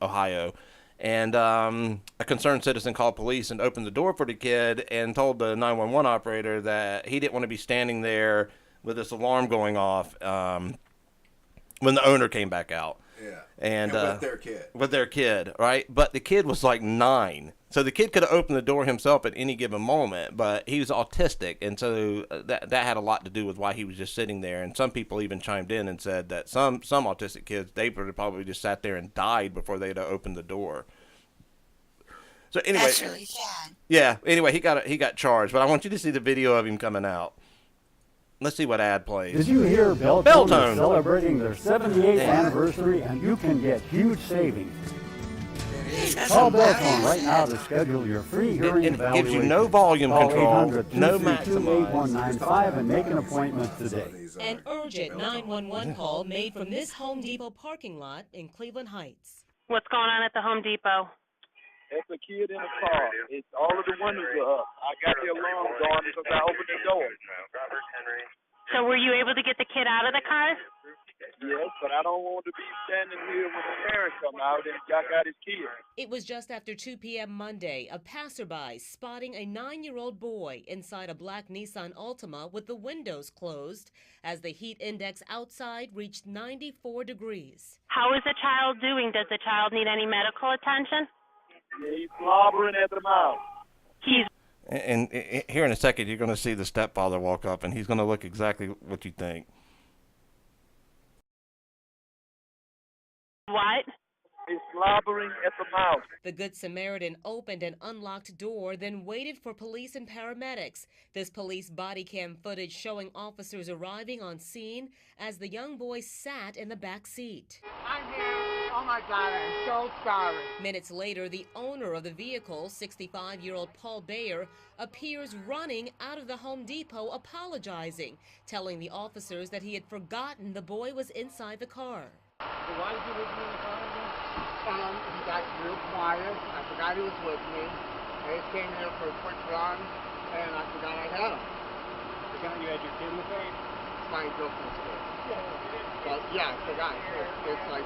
Ohio. And a concerned citizen called police and opened the door for the kid and told the 911 operator that he didn't want to be standing there with this alarm going off when the owner came back out. Yeah. And with their kid. With their kid, right? But the kid was like 9. So the kid could have opened the door himself at any given moment, but he was autistic, and so that had a lot to do with why he was just sitting there. And some people even chimed in and said that some autistic kids, they would have probably just sat there and died before they'd have opened the door. So anyway, that's really sad. Yeah. Anyway, he got charged, but I want you to see the video of him coming out. Let's see what ad plays. Did you hear Beltone is celebrating their 78th anniversary, and you can get huge savings? Call Beltone right now to schedule your free hearing evaluation. It gives you no volume control, no 800-232-8195 and make an appointment today. An urgent 911 call made from this Home Depot parking lot in Cleveland Heights. What's going on at the Home Depot? It's a kid in a car. It's all of the windows are up. I got the alarm going because I opened the door. So were you able to get the kid out of the car? Yes, but I don't want to be standing here when the parents come out and Jack got his kid. It was just after 2 p.m. Monday, a passerby spotting a 9-year-old boy inside a black Nissan Altima with the windows closed as the heat index outside reached 94 degrees. How is the child doing? Does the child need any medical attention? Yeah, he's slobbering at the mouth. And here in a second, you're going to see the stepfather walk up, and he's going to look exactly what you think. What? He's slobbering at the mouth. The Good Samaritan opened an unlocked door, then waited for police and paramedics. This police body cam footage showing officers arriving on scene as the young boy sat in the back seat. I'm here. Oh my God, I'm so sorry. Minutes later, the owner of the vehicle, 65-year-old Paul Bayer, appears running out of the Home Depot apologizing, telling the officers that he had forgotten the boy was inside the car. So why did you leave me in the car again? He got real quiet. I forgot he was with me. I just came here for a quick run, and I forgot I had him. Forgot you had your kid in the car? My girlfriend's kid. But yeah, I forgot. It's like,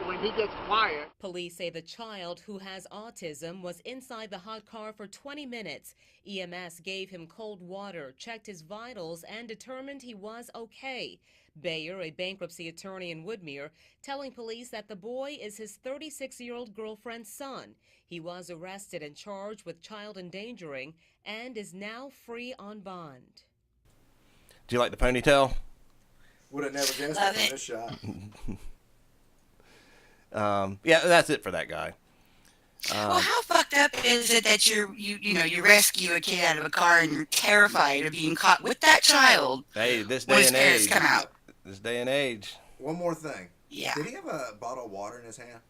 when he gets quiet. Police say the child, who has autism, was inside the hot car for 20 minutes. EMS gave him cold water, checked his vitals, and determined he was okay. Bayer, a bankruptcy attorney in Woodmere, telling police that the boy is his 36-year-old girlfriend's son. He was arrested and charged with child endangering and is now free on bond. Do you like the ponytail? Would have never guessed it from this shot. Yeah, that's it for that guy. Well, how fucked up is it that you rescue a kid out of a car and you're terrified of being caught with that child? Hey, this when day his and parents age. come out. This day and age. One more thing. Yeah. Did he have a bottle of water in his hand?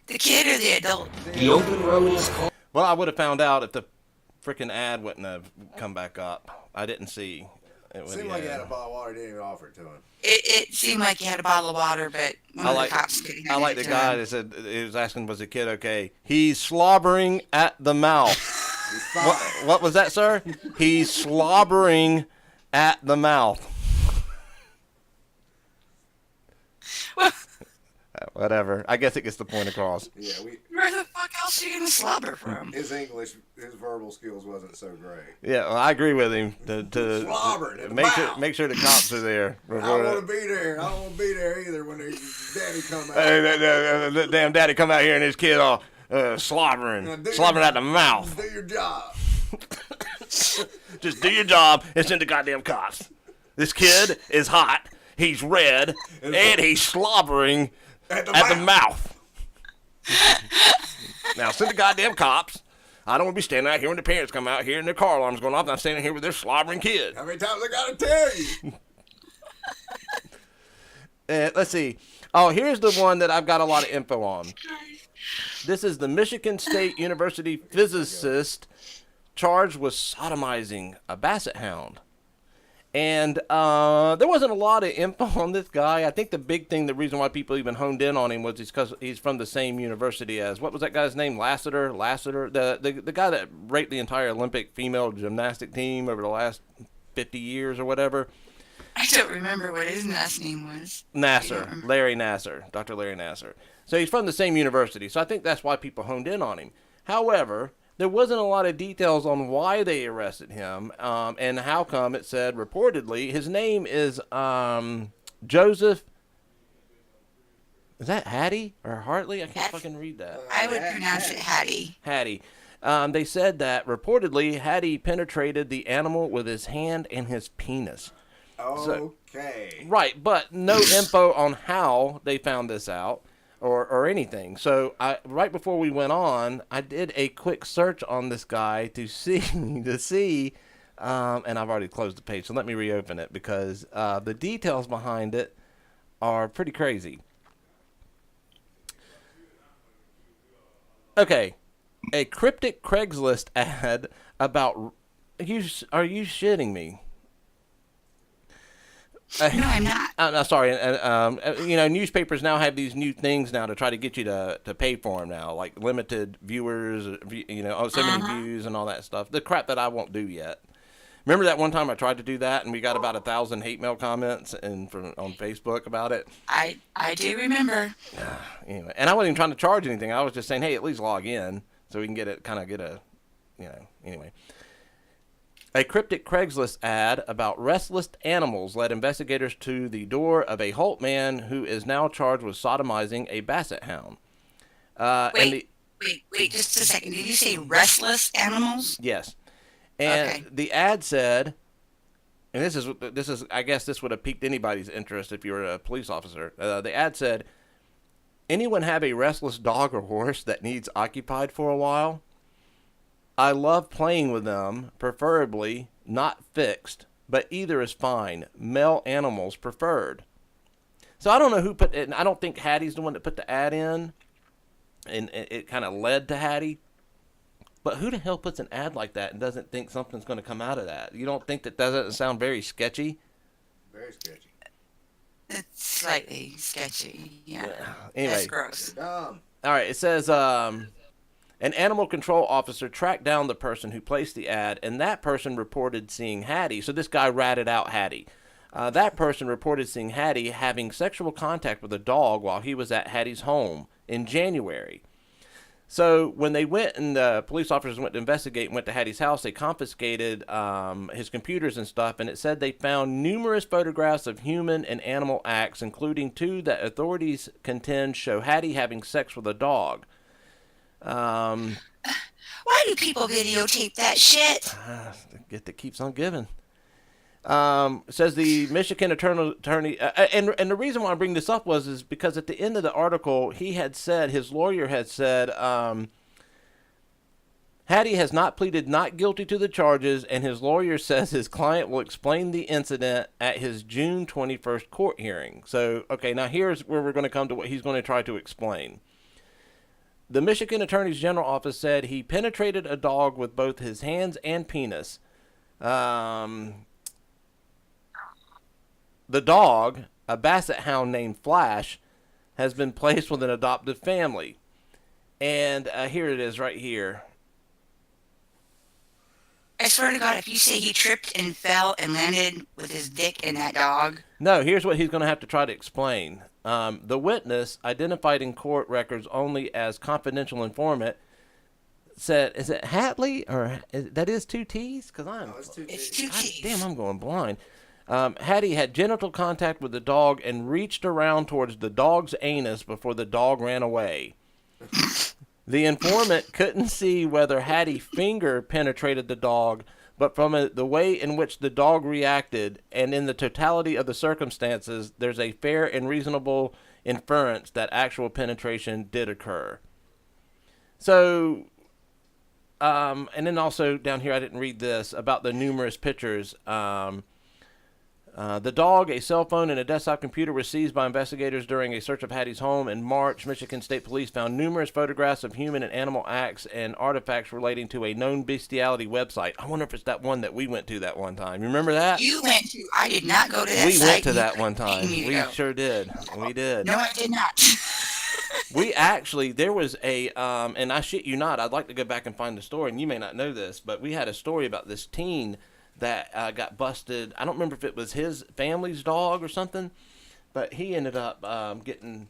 The kid or the adult? The open road is called. Well, I would have found out if the freaking ad wouldn't have come back up. I didn't see. It seemed like he had a bottle of water. Didn't even offer it to him. It seemed like he had a bottle of water, but one of the cops couldn't. I like the guy that said he was asking, was the kid okay? He's slobbering at the mouth. What was that, sir? He's slobbering at the mouth. Whatever. I guess it gets the point across. Yeah, Where the fuck else are you gonna slobber from? His English, his verbal skills wasn't so great. Yeah, well, I agree with him. Slobbering at the make sure the cops are there. I don't want to be there. I don't want to be there either when his daddy come out. The damn daddy come out here and his kid all slobbering at the mouth. Do your job. Just do your job and send the goddamn cops. This kid is hot. He's red, and he's slobbering at the mouth. Now send the goddamn cops. I don't want to be standing out here when the parents come out here and their car alarm's going off, and I'm standing here with their slobbering kid. How many times I gotta tell you? Let's see. Oh, here's the one that I've got a lot of info on. This is the Michigan State University physicist charged with sodomizing a basset hound. And there wasn't a lot of info on this guy. I think the big thing, the reason why people even honed in on him was because he's from the same university as, what was that guy's name? Lassiter, the guy that raped the entire Olympic female gymnastic team over the last 50 years or whatever. I don't remember what his last name was. Nasser, Larry Nasser, Dr. Larry Nasser. So he's from the same university, so I think that's why people honed in on him. However, there wasn't a lot of details on why they arrested him, and how come it said reportedly. His name is Joseph. Is that Hattie or Hartley? I can't fucking read that. I would pronounce it Hattie. Hattie. They said that reportedly Hattie penetrated the animal with his hand and his penis. Okay. Right, but no info on how they found this out. Or anything. So right before we went on, I did a quick search on this guy to see, and I've already closed the page, so let me reopen it because the details behind it are pretty crazy. Okay, a cryptic Craigslist ad about are you shitting me? No, I'm not. No, sorry. Newspapers now have these new things now to try to get you to pay for them now, like limited viewers, so many views and all that stuff. The crap that I won't do yet. Remember that one time I tried to do that and we got about 1,000 hate mail comments on Facebook about it? I do remember. Anyway, and I wasn't even trying to charge anything. I was just saying, hey, at least log in so we can anyway. A cryptic Craigslist ad about restless animals led investigators to the door of a Holt man who is now charged with sodomizing a basset hound. Wait, just a second. Did you say restless animals? Yes. And the ad said, and this is, I guess this would have piqued anybody's interest if you were a police officer. The ad said, anyone have a restless dog or horse that needs occupied for a while? I love playing with them, preferably not fixed, but either is fine. Male animals preferred. So I don't know who put it. I don't think Hattie's the one that put the ad in, and it kind of led to Hattie. But who the hell puts an ad like that and doesn't think something's going to come out of that? You don't think that doesn't sound very sketchy? Very sketchy. It's slightly sketchy. Yeah. Anyway. That's gross. Dumb. All right. It says, an animal control officer tracked down the person who placed the ad, and that person reported seeing Hattie. So this guy ratted out Hattie. That person reported seeing Hattie having sexual contact with a dog while he was at Hattie's home in January. So when they went and the police officers went to investigate and went to Hattie's house, they confiscated his computers and stuff, and it said they found numerous photographs of human and animal acts, including 2 that authorities contend show Hattie having sex with a dog. Why do people videotape that shit? The gift that keeps on giving. Says the Michigan attorney, and the reason why I bring this up is because at the end of the article, his lawyer had said, Hattie has not pleaded not guilty to the charges, and his lawyer says his client will explain the incident at his June 21st court hearing. So, okay, now here's where we're going to come to what he's going to try to explain. The Michigan Attorney's General Office said he penetrated a dog with both his hands and penis. The dog, a basset hound named Flash, has been placed with an adoptive family. And here it is right here. I swear to God, if you say he tripped and fell and landed with his dick in that dog. No, here's what he's going to have to try to explain. The witness, identified in court records only as confidential informant, said, is it Hatley? Or that is 2 T's? It's 2 T's. Damn, I'm going blind. Hattie had genital contact with the dog and reached around towards the dog's anus before the dog ran away. The informant couldn't see whether Hattie finger penetrated the dog, but from the way in which the dog reacted and in the totality of the circumstances, there's a fair and reasonable inference that actual penetration did occur. So, and then also down here, I didn't read this, about the numerous pictures. The dog, a cell phone, and a desktop computer were seized by investigators during a search of Hattie's home. In March, Michigan State Police found numerous photographs of human and animal acts and artifacts relating to a known bestiality website. I wonder if it's that one that we went to that one time. You remember that? You went to. I did not go to that site. We went to that one time. We sure did. We did. No, I did not. We actually, there was a, and I shit you not, I'd like to go back and find the story, and you may not know this, but we had a story about this teen that got busted. I don't remember if it was his family's dog or something, but he ended up getting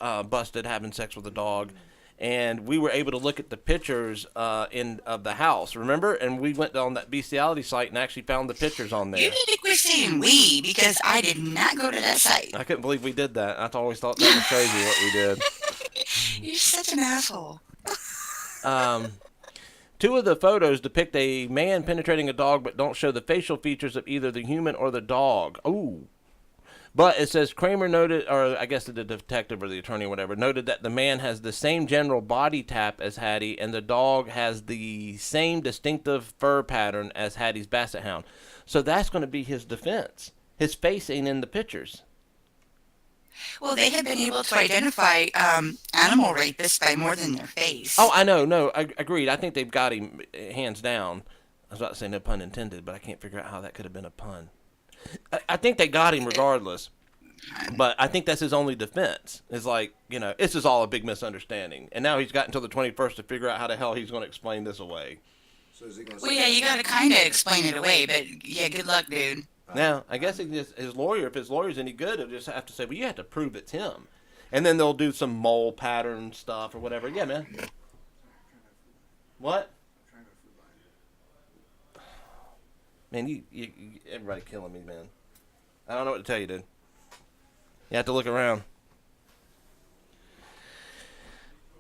busted having sex with a dog, and we were able to look at the pictures of the house, remember? And we went on that bestiality site and actually found the pictures on there. You need to quit saying we, because I did not go to that site. I couldn't believe we did that. I always thought that was crazy what we did. You're such an asshole. Two of the photos depict a man penetrating a dog, but don't show the facial features of either the human or the dog. Ooh. But it says Kramer noted, or I guess the detective or the attorney or whatever, noted that the man has the same general body type as Hattie, and the dog has the same distinctive fur pattern as Hattie's basset hound. So that's going to be his defense. His face ain't in the pictures. Well, they have been able to identify animal rapists by more than their face. Oh, I know. No, I agreed. I think they've got him hands down. I was about to say no pun intended, but I can't figure out how that could have been a pun. I think they got him regardless, but I think that's his only defense. It's like, you know, this is all a big misunderstanding. And now he's got until the 21st to figure out how the hell he's going to explain this away. So is he gonna Well, yeah, you got to kind of explain it away, but yeah, good luck, dude. Now, I guess his lawyer, if his lawyer's any good, he'll just have to say, well, you have to prove it's him. And then they'll do some mole pattern stuff or whatever. Yeah, man. What? Man, you everybody killing me, man. I don't know what to tell you, dude. You have to look around.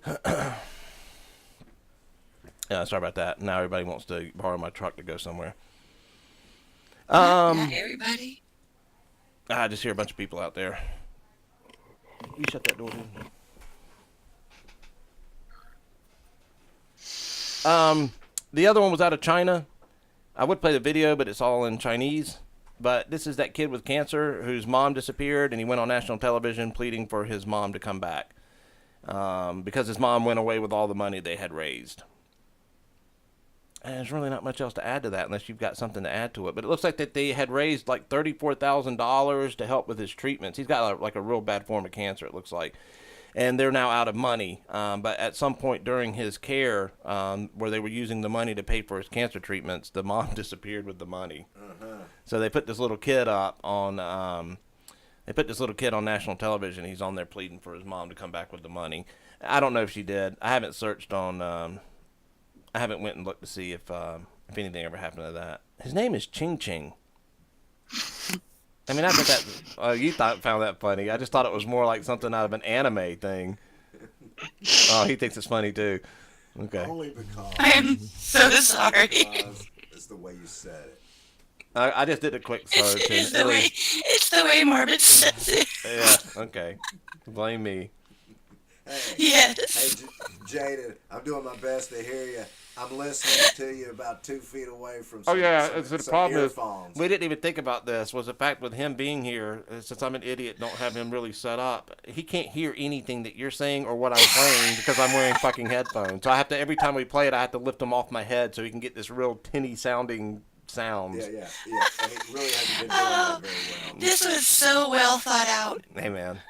Yeah, sorry about that. Now everybody wants to borrow my truck to go somewhere. Not everybody. I just hear a bunch of people out there. You shut that door, dude. The other one was out of China. I would play the video, but it's all in Chinese. But this is that kid with cancer whose mom disappeared, and he went on national television pleading for his mom to come back because his mom went away with all the money they had raised. And there's really not much else to add to that unless you've got something to add to it. But it looks like that they had raised like $34,000 to help with his treatments. He's got like a real bad form of cancer, it looks like. And they're now out of money. But at some point during his care, where they were using the money to pay for his cancer treatments, the mom disappeared with the money. So they put this little kid up on national television. He's on there pleading for his mom to come back with the money. I don't know if she did. I haven't searched on... I haven't went and looked to see if anything ever happened to that. His name is Ching Ching. I mean, I thought that you found that funny. I just thought it was more like something out of an anime thing. Oh, he thinks it's funny too. Okay. Only because I am so sorry. It's the way you said it. I just did a quick search. It's the way Morbid says it. Yeah. Okay. Blame me. Hey, yes. Hey, Jaded, I'm doing my best to hear you. I'm listening to you about 2 feet away from some, the problem earphones. is we didn't even think about this. Was the fact with him being here, since I'm an idiot, don't have him really set up. He can't hear anything that you're saying or what I'm playing because I'm wearing fucking headphones. So I have to, every time we play it, I have to lift them off my head so he can get this real tinny sounding sounds. Yeah. And it really hasn't been doing that very well. This was so well thought out. Hey, man.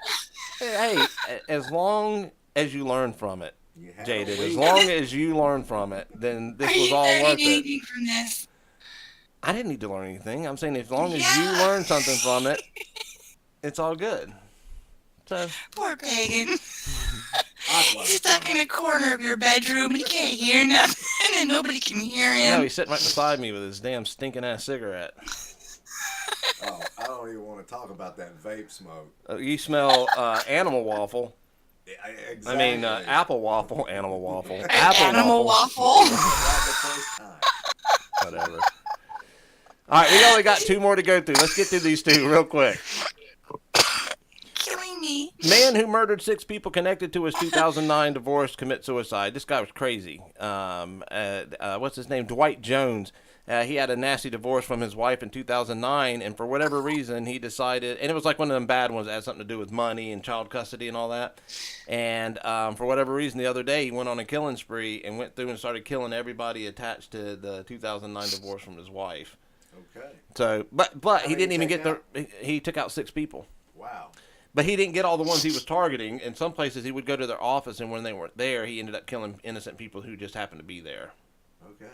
Hey, as long as you learn from it, Jaded, as long as you learn from it, then this was all worth it. From this? I didn't need to learn anything. I'm saying as long as you learn something from it, it's all good. So poor Pagan. He's stuck in a corner of your bedroom and he can't hear nothing and nobody can hear him. No, he's sitting right beside me with his damn stinking ass cigarette. Oh, I don't even want to talk about that vape smoke. You smell animal waffle. Exactly. I mean, apple waffle, animal waffle. Animal waffle. Whatever. All right, we only got 2 more to go through. Let's get through these 2 real quick. Killing me. Man who murdered 6 people connected to his 2009 divorce commits suicide. This guy was crazy. What's his name? Dwight Jones. He had a nasty divorce from his wife in 2009, and for whatever reason, he decided, and it was like one of them bad ones that had something to do with money and child custody and all that. And for whatever reason, the other day, he went on a killing spree and went through and started killing everybody attached to the 2009 divorce from his wife. Okay. So, but he didn't even get he took out 6 people. Wow. But he didn't get all the ones he was targeting. In some places, he would go to their office, and when they weren't there, he ended up killing innocent people who just happened to be there. Okay.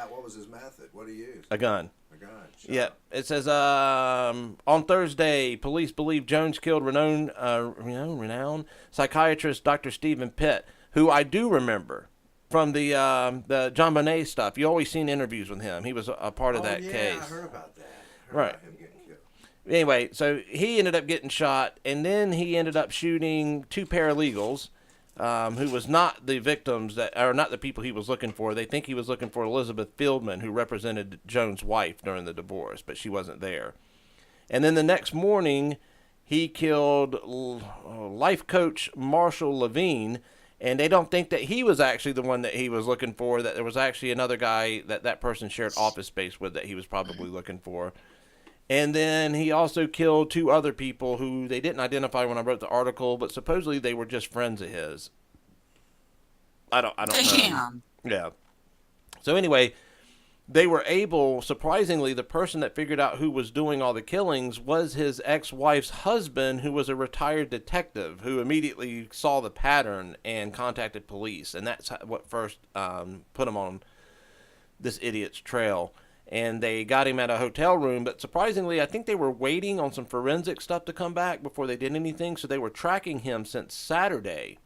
What was his method? What did he use? A gun. A gun. Yeah. It says, on Thursday, police believe Jones killed renowned psychiatrist Dr. Stephen Pitt, who I do remember from the John Bonet stuff. You always seen interviews with him. He was a part of that case. I heard about that. Right. Anyway, so he ended up getting shot, and then he ended up shooting 2 paralegals, who was not the victims not the people he was looking for. They think he was looking for Elizabeth Fieldman, who represented Jones' wife during the divorce, but she wasn't there. And then the next morning, he killed life coach Marshall Levine, and they don't think that he was actually the one that he was looking for, that there was actually another guy that person shared office space with that he was probably looking for. And then he also killed 2 other people who they didn't identify when I wrote the article, but supposedly they were just friends of his. I don't know. Yeah. So anyway, they were able, surprisingly, the person that figured out who was doing all the killings was his ex-wife's husband, who was a retired detective, who immediately saw the pattern and contacted police. And that's what first put him on this idiot's trail. And they got him at a hotel room, but surprisingly, I think they were waiting on some forensic stuff to come back before they did anything, so they were tracking him since Saturday.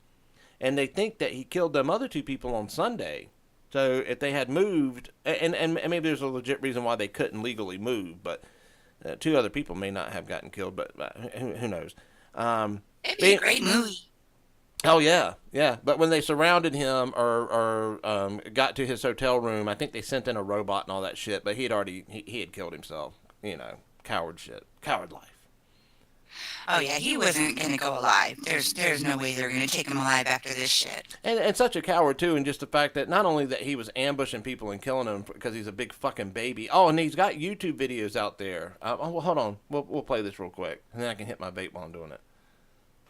And they think that he killed them other 2 people on Sunday. So if they had moved, and maybe there's a legit reason why they couldn't legally move, but 2 other people may not have gotten killed, but who knows. It'd be a great movie. Oh, yeah, yeah. But when they surrounded him or got to his hotel room, I think they sent in a robot and all that shit, but he had killed himself. Coward shit. Coward life. Oh, yeah, he wasn't going to go alive. There's no way they're going to take him alive after this shit. And such a coward, too, and just the fact that not only that he was ambushing people and killing them because he's a big fucking baby. Oh, and he's got YouTube videos out there. Well, hold on. We'll play this real quick, and then I can hit my vape while I'm doing it.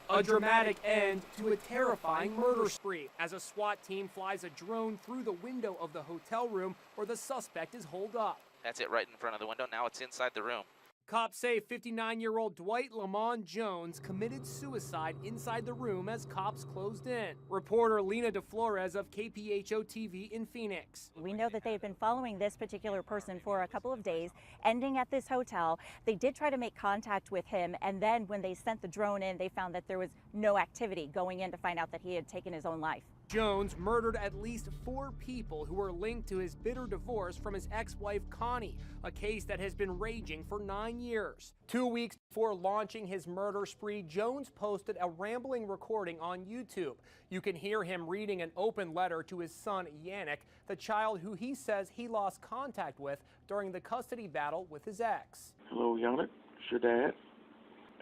A dramatic end to a terrifying murder spree as a SWAT team flies a drone through the window of the hotel room where the suspect is holed up. That's it right in front of the window. Now it's inside the room. Cops say 59-year-old Dwight Lamont Jones committed suicide inside the room as cops closed in. Reporter Lena DeFlores of KPHO-TV in Phoenix. We know that they've been following this particular person for a couple of days, ending at this hotel. They did try to make contact with him, and then when they sent the drone in, they found that there was no activity going in to find out that he had taken his own life. Jones murdered at least 4 people who were linked to his bitter divorce from his ex-wife Connie, a case that has been raging for 9 years. 2 weeks before launching his murder spree, Jones posted a rambling recording on YouTube. You can hear him reading an open letter to his son Yannick, the child who he says he lost contact with during the custody battle with his ex. Hello, Yannick. It's your dad.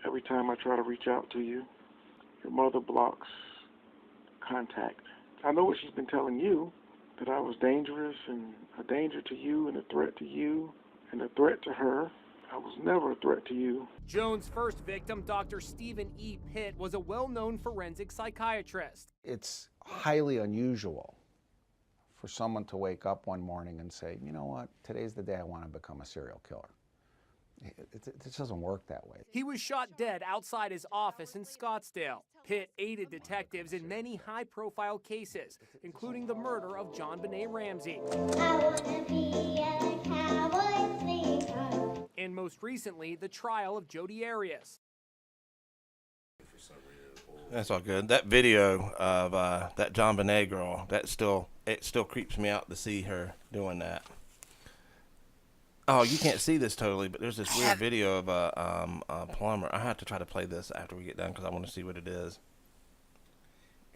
Every time I try to reach out to you, your mother blocks contact. I know what she's been telling you, that I was dangerous and a danger to you and a threat to you and a threat to her. I was never a threat to you. Jones' first victim, Dr. Stephen E. Pitt, was a well-known forensic psychiatrist. It's highly unusual for someone to wake up one morning and say, you know what, today's the day I want to become a serial killer. It just doesn't work that way. He was shot dead outside his office in Scottsdale. Pitt aided detectives in many high-profile cases, including the murder of John Benet Ramsey. And most recently, the trial of Jodi Arias. That's all good. That video of that John Bonet girl, it still creeps me out to see her doing that. Oh, you can't see this totally, but there's this weird video of a plumber. I have to try to play this after we get done because I want to see what it is.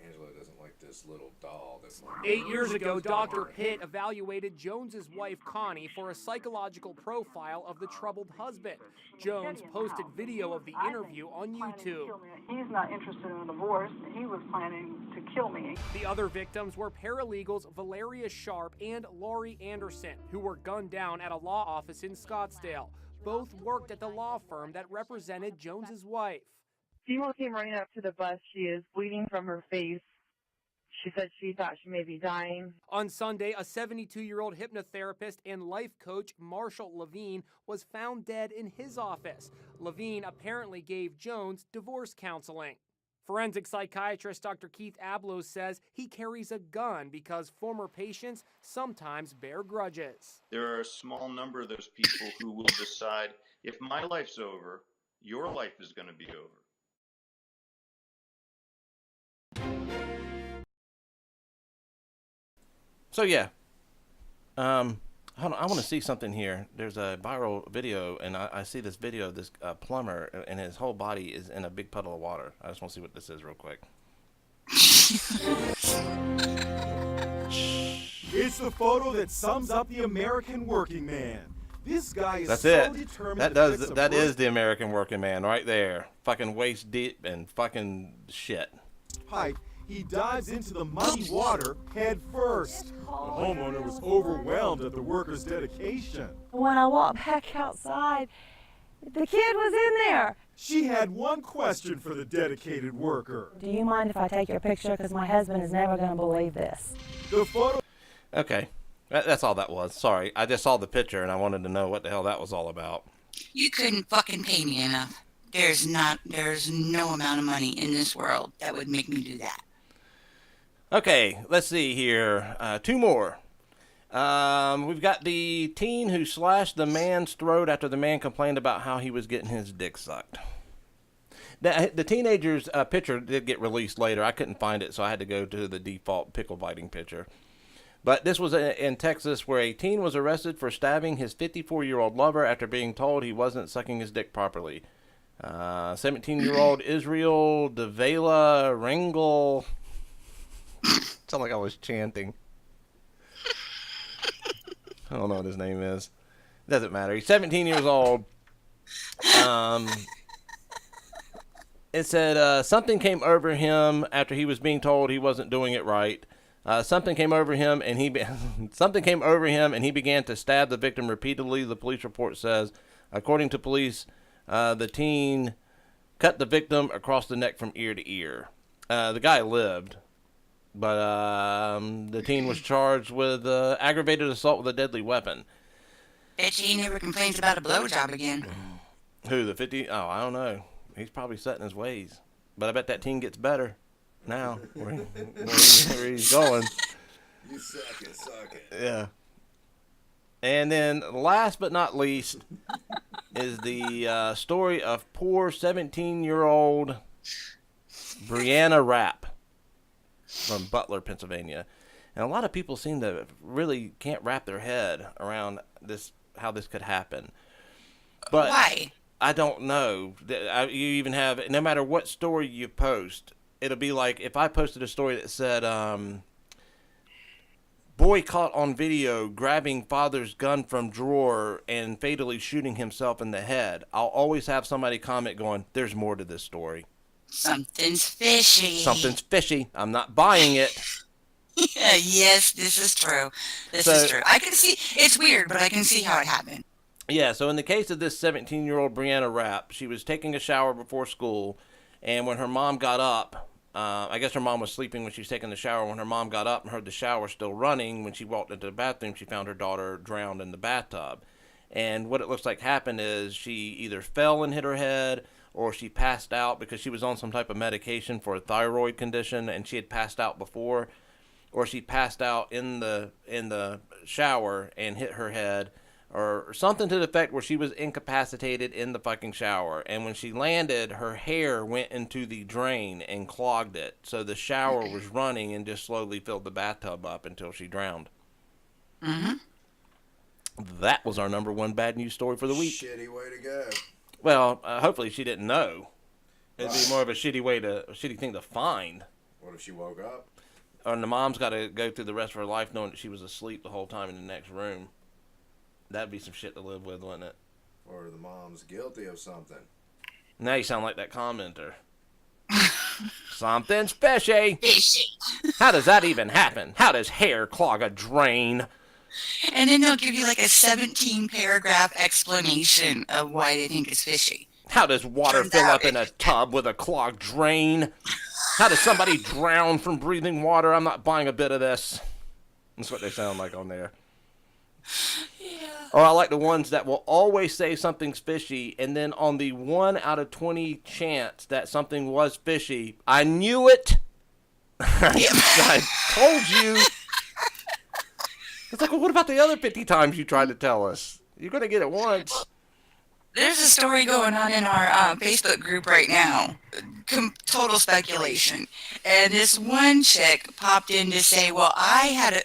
Angela doesn't like this little doll 8 years ago, Dr. Pitt evaluated Jones's wife, Connie, for a psychological profile of the troubled husband. Jones posted video of the interview on YouTube. He's not interested in a divorce. He was planning to kill me. The other victims were paralegals Valeria Sharp and Laurie Anderson, who were gunned down at a law office in Scottsdale. Both worked at the law firm that represented Jones's wife. Female came running up to the bus. She is bleeding from her face. She said she thought she may be dying. On Sunday, a 72-year-old hypnotherapist and life coach, Marshall Levine, was found dead in his office. Levine apparently gave Jones divorce counseling. Forensic psychiatrist Dr. Keith Abloh says he carries a gun because former patients sometimes bear grudges. There are a small number of those people who will decide, if my life's over, your life is going to be over. So yeah, hold on, I want to see something here. There's a viral video, and I see this video of this plumber, and his whole body is in a big puddle of water. I just want to see what this is real quick. It's the photo that sums up the American working man. This guy is That's so it. determined That is the American working man right there. Fucking waist deep and fucking shit. pipe. He dives into the muddy water head first. The homeowner was overwhelmed at the worker's dedication. When I walked back outside, the kid was in there. She had one question for the dedicated worker. Do you mind if I take your picture? Because my husband is never going to believe this. The photo. Okay, that's all that was. Sorry, I just saw the picture and I wanted to know what the hell that was all about. You couldn't fucking pay me enough. There's no amount of money in this world that would make me do that. Okay, let's see here. Two more. We've got the teen who slashed the man's throat after the man complained about how he was getting his dick sucked. The teenager's picture did get released later. I couldn't find it, so I had to go to the default pickle biting picture. But this was in Texas, where a teen was arrested for stabbing his 54-year-old lover after being told he wasn't sucking his dick properly. 17-year-old Israel Devela Rengel. Sound like I was chanting. I don't know what his name is. Doesn't matter. He's 17 years old. It said something came over him after he was being told he wasn't doing it right. Something came over him and he began to stab the victim repeatedly. The police report says, according to police, the teen cut the victim across the neck from ear to ear. The guy lived. But the teen was charged with aggravated assault with a deadly weapon. Bet you he never complains about a blowjob again. Who, the 50? Oh, I don't know. He's probably set in his ways. But I bet that teen gets better now, where he's going. You suck it. Yeah. And then last but not least is the story of poor 17-year-old Brianna Rapp from Butler, Pennsylvania. And a lot of people seem to really can't wrap their head around this, how this could happen. But why? I don't know. You even have, no matter what story you post, it'll be like if I posted a story that said, boy caught on video grabbing father's gun from drawer and fatally shooting himself in the head. I'll always have somebody comment going, there's more to this story. Something's fishy. Something's fishy. I'm not buying it. Yes, this is true. This is true. I can see, it's weird, but I can see how it happened. Yeah, so in the case of this 17-year-old Brianna Rapp, she was taking a shower before school, and when her mom got up, I guess her mom was sleeping when she was taking the shower. When her mom got up and heard the shower still running, when she walked into the bathroom, she found her daughter drowned in the bathtub. And what it looks like happened is she either fell and hit her head, or she passed out because she was on some type of medication for a thyroid condition and she had passed out before, or she passed out in the shower and hit her head, or something to the effect where she was incapacitated in the fucking shower. And when she landed, her hair went into the drain and clogged it. So the shower was running and just slowly filled the bathtub up until she drowned. Mm-hmm. That was our number one bad news story for the week. Shitty way to go. Well, hopefully she didn't know. It'd be more of a shitty thing to find. What if she woke up? the mom's got to go through the rest of her life knowing that she was asleep the whole time in the next room. That'd be some shit to live with, wouldn't it? Or the mom's guilty of something. Now you sound like that commenter. Something's fishy. Fishy. How does that even happen? How does hair clog a drain? And then they'll give you like a 17-paragraph explanation of why they think it's fishy. How does water fill up in a tub with a clogged drain? How does somebody drown from breathing water? I'm not buying a bit of this. That's what they sound like on there. Or I like the ones that will always say something's fishy, and then on the 1 out of 20 chance that something was fishy, I knew it. I told you. It's like, well, what about the other 50 times you tried to tell us? You're going to get it once. There's a story going on in our Facebook group right now. Total speculation. And this one chick popped in to say, well, I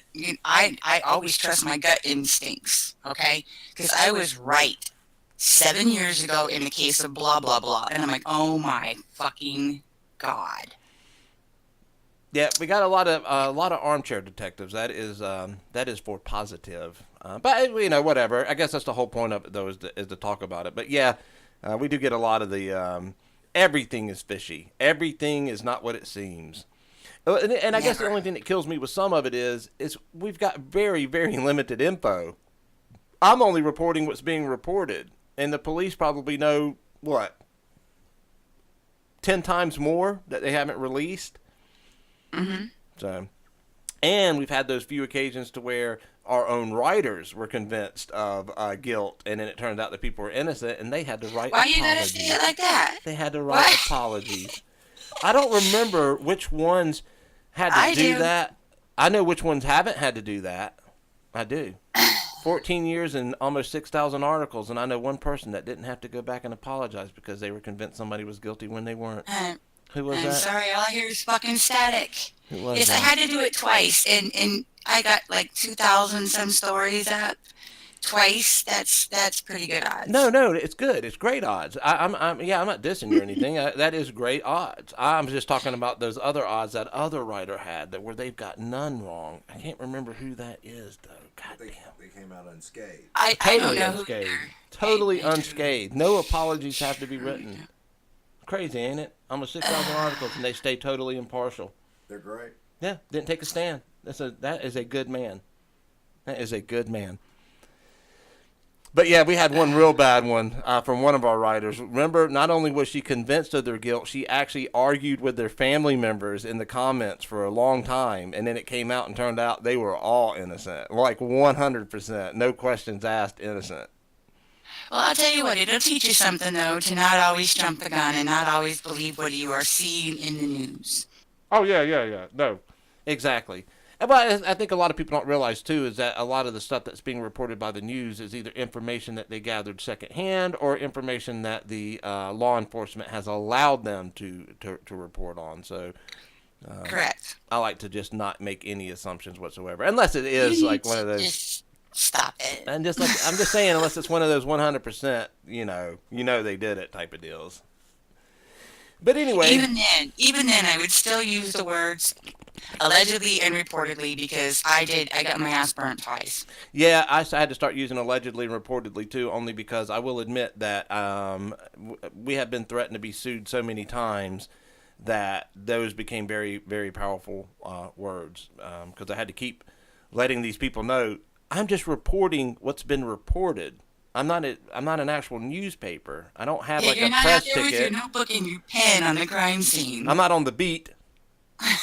always trust my gut instincts, okay? Because I was right 7 years ago in the case of blah, blah, blah. And I'm like, oh my fucking God. Yeah, we got a lot of armchair detectives. That is for positive. But whatever. I guess that's the whole point of it, though, is to talk about it. But yeah, we do get a lot of the everything is fishy. Everything is not what it seems. And I guess the only thing that kills me with some of it is we've got very, very limited info. I'm only reporting what's being reported, and the police probably know what 10 times more that they haven't released. Mm-hmm. So, and we've had those few occasions to where our own writers were convinced of guilt, and then it turned out that people were innocent, and they had to write apologies. Why you gotta say it like that? They had to write apologies. I don't remember which ones had to do that. I know which ones haven't had to do that. I do. 14 years and almost 6,000 articles, and I know one person that didn't have to go back and apologize because they were convinced somebody was guilty when they weren't. Who was I'm that? sorry, all I hear is fucking static. Who was Yes, that? I had to do it twice, and I got like 2,000 some stories up twice. That's pretty good odds. No, it's good. It's great odds. I'm not dissing you or anything. That is great odds. I'm just talking about those other odds that other writer had where they've got none wrong. I can't remember who that is though. God damn. They came out unscathed. I Totally don't know unscathed. Totally unscathed. No apologies have to be written. Crazy, ain't it? Almost 6,000 articles, and they stay totally impartial. They're great. Yeah, didn't take a stand. That is a good man. That is a good man. But yeah, we had one real bad one from one of our writers. Remember, not only was she convinced of their guilt, she actually argued with their family members in the comments for a long time, and then it came out and turned out they were all innocent, like 100%, no questions asked, innocent. Well, I'll tell you what, it'll teach you something, though, to not always jump the gun and not always believe what you are seeing in the news. Oh, yeah. No, exactly. But I think a lot of people don't realize, too, is that a lot of the stuff that's being reported by the news is either information that they gathered secondhand or information that the law enforcement has allowed them to report on. So, correct. I like to just not make any assumptions whatsoever, unless it is like one of those. Just stop it. And just like I'm just saying, unless it's one of those 100%, you know they did it type of deals. But anyway, even then, I would still use the words allegedly and reportedly because I got my ass burnt twice. Yeah, I had to start using allegedly and reportedly too, only because I will admit that we have been threatened to be sued so many times that those became very, very powerful words. Because I had to keep letting these people know I'm just reporting what's been reported. I'm not an actual newspaper. I don't have like a press ticket. You're not out there with your notebook and your pen on the crime scene. I'm not on the beat. I'm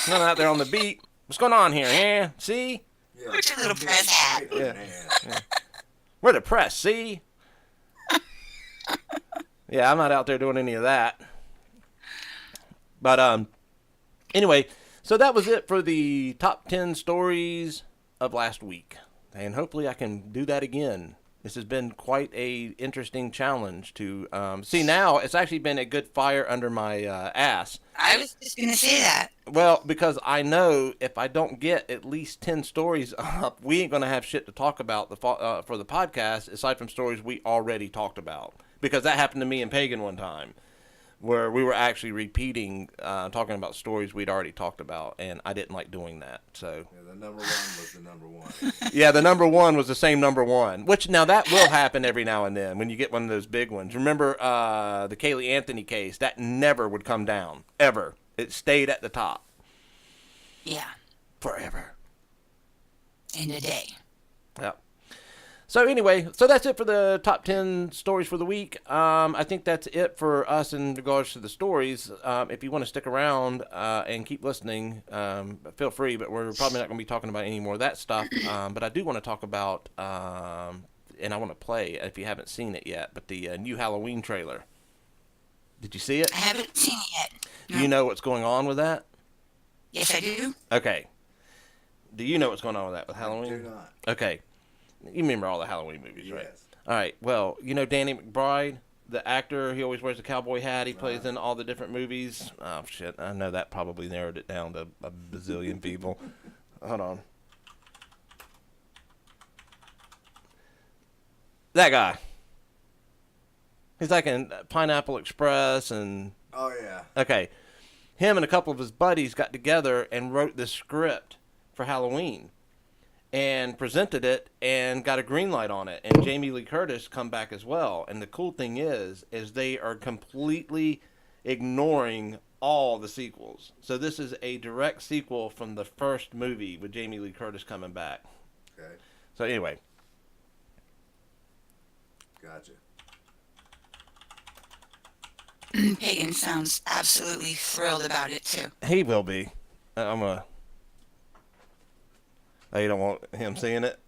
not out there on the beat. What's going on here? Yeah, see? Yeah. Put your little press hat. Yeah. We're the press, see? Yeah, I'm not out there doing any of that. But anyway, so that was it for the top 10 stories of last week. And hopefully I can do that again. This has been quite a interesting challenge to see. Now it's actually been a good fire under my ass. I was just going to say that. Well, because I know if I don't get at least 10 stories up, we ain't going to have shit to talk about for the podcast, aside from stories we already talked about. Because that happened to me and Pagan one time. where we were actually repeating, talking about stories we'd already talked about, and I didn't like doing that. So Yeah, the number one was the number one. yeah, the number one was the same number one, which now that will happen every now and then when you get one of those big ones. Remember the Kaylee Anthony case? That never would come down, ever. It stayed at the top. Yeah. Forever. In a day. Yep. So anyway, so that's it for the top 10 stories for the week. I think that's it for us in regards to the stories. If you want to stick around and keep listening, feel free, but we're probably not going to be talking about any more of that stuff. But I do want to talk about, and I want to play, if you haven't seen it yet, but the new Halloween trailer. Did you see it? I haven't seen it yet. Do you know what's going on with that? Yes, I do. Okay. Do you know what's going on with that, with Halloween? I do not. Okay. You remember all the Halloween movies, right? Yes. All right. Well, you know Danny McBride, the actor. He always wears a cowboy hat. He plays in all the different movies. Oh, shit. I know that probably narrowed it down to a bazillion people. Hold on. That guy. He's like in Pineapple Express and... Oh, yeah. Okay. Him and a couple of his buddies got together and wrote this script for Halloween and presented it and got a green light on it. And Jamie Lee Curtis come back as well. And the cool thing is they are completely ignoring all the sequels. So this is a direct sequel from the first movie with Jamie Lee Curtis coming back. Okay. So anyway. Gotcha. Pagan sounds absolutely thrilled about it, too. He will be. Oh, you don't want him seeing it?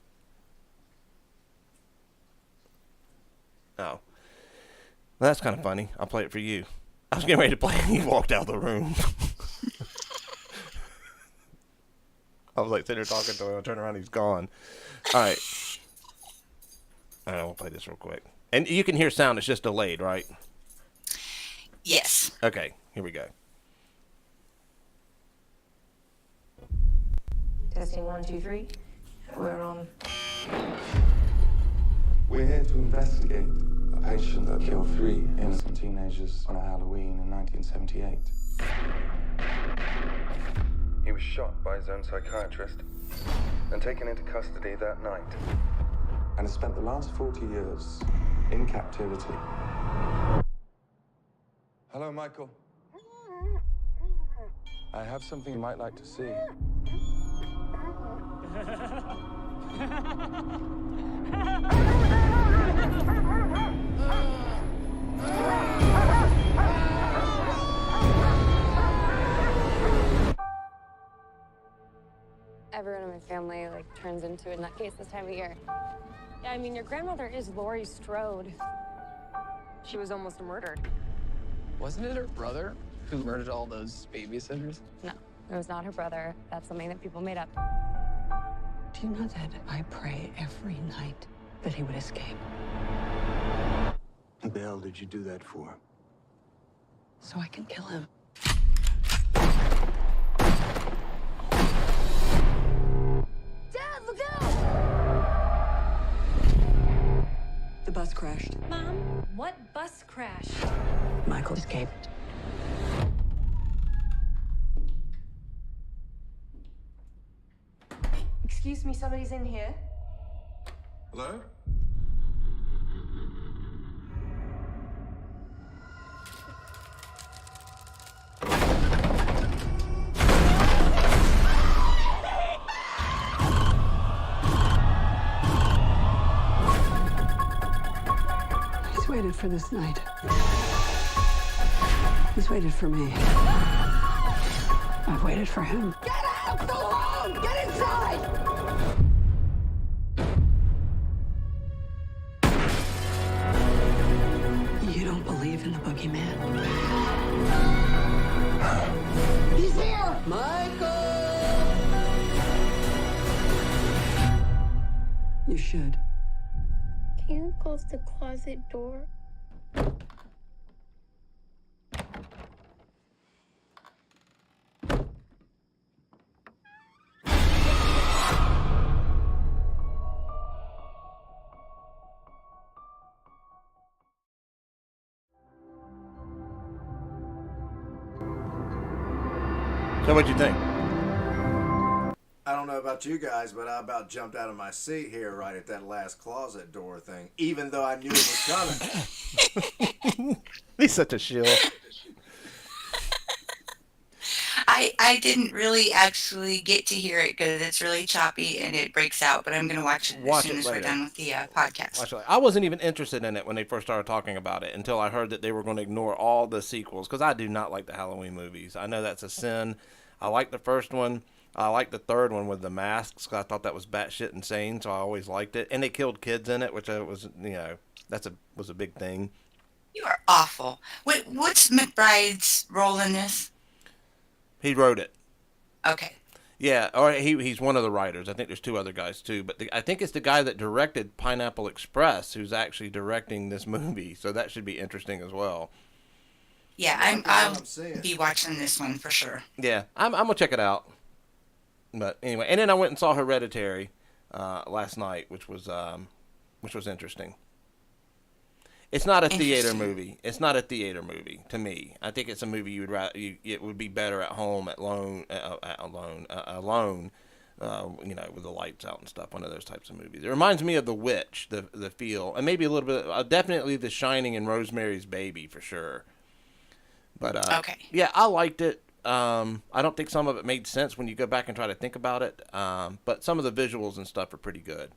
Oh. Well, that's kind of funny. I'll play it for you. I was getting ready to play it and he walked out of the room. I was like sitting there talking to him. I turn around, he's gone. All right. All right, we'll play this real quick. And you can hear sound. It's just delayed, right? Yes. Okay, here we go. Testing 1, 2, 3. We're on. We're here to investigate a patient that killed 3 innocent teenagers on a Halloween in 1978. He was shot by his own psychiatrist and taken into custody that night, and has spent the last 40 years in captivity. Hello, Michael. I have something you might like to see. Everyone in my family turns into a nutcase this time of year. Yeah, I mean, your grandmother is Laurie Strode. She was almost murdered. Wasn't it her brother who murdered all those babysitters? No, it was not her brother. That's something that people made up. Do you know that I pray every night that he would escape? What the hell did you do that for? So I can kill him. Dad, look out! The bus crashed. Mom, what bus crashed? Michael escaped. Excuse me, somebody's in here. Hello? He's waited for this night. He's waited for me. I've waited for him. Get out! Go home! Get inside! You don't believe in the boogeyman? He's here! Michael! You should. Can you close the closet door? So what'd you think? I don't know about you guys, but I about jumped out of my seat here right at that last closet door thing, even though I knew it was coming. He's such a shill. I didn't really actually get to hear it because it's really choppy and it breaks out, but I'm going to watch it as soon as we're done with the podcast. I wasn't even interested in it when they first started talking about it until I heard that they were going to ignore all the sequels, because I do not like the Halloween movies. I know that's a sin. I like the first one. I like the third one with the masks, because I thought that was batshit insane, so I always liked it. And they killed kids in it, which was, was a big thing. You are awful. What's McBride's role in this? He wrote it. Okay. Yeah, or he's one of the writers. I think there's two other guys too, but I think it's the guy that directed Pineapple Express who's actually directing this movie, so that should be interesting as well. Yeah, I'll be watching this one for sure. Yeah, I'm gonna check it out. But anyway, and then I went and saw Hereditary last night, which was interesting. It's not a theater movie. It's not a theater movie to me. I think it's a movie you would rather. It would be better at home, alone, with the lights out and stuff. One of those types of movies. It reminds me of The Witch, the feel, and maybe a little bit. Definitely The Shining and Rosemary's Baby for sure. But yeah, I liked it. I don't think some of it made sense when you go back and try to think about it. But some of the visuals and stuff are pretty good.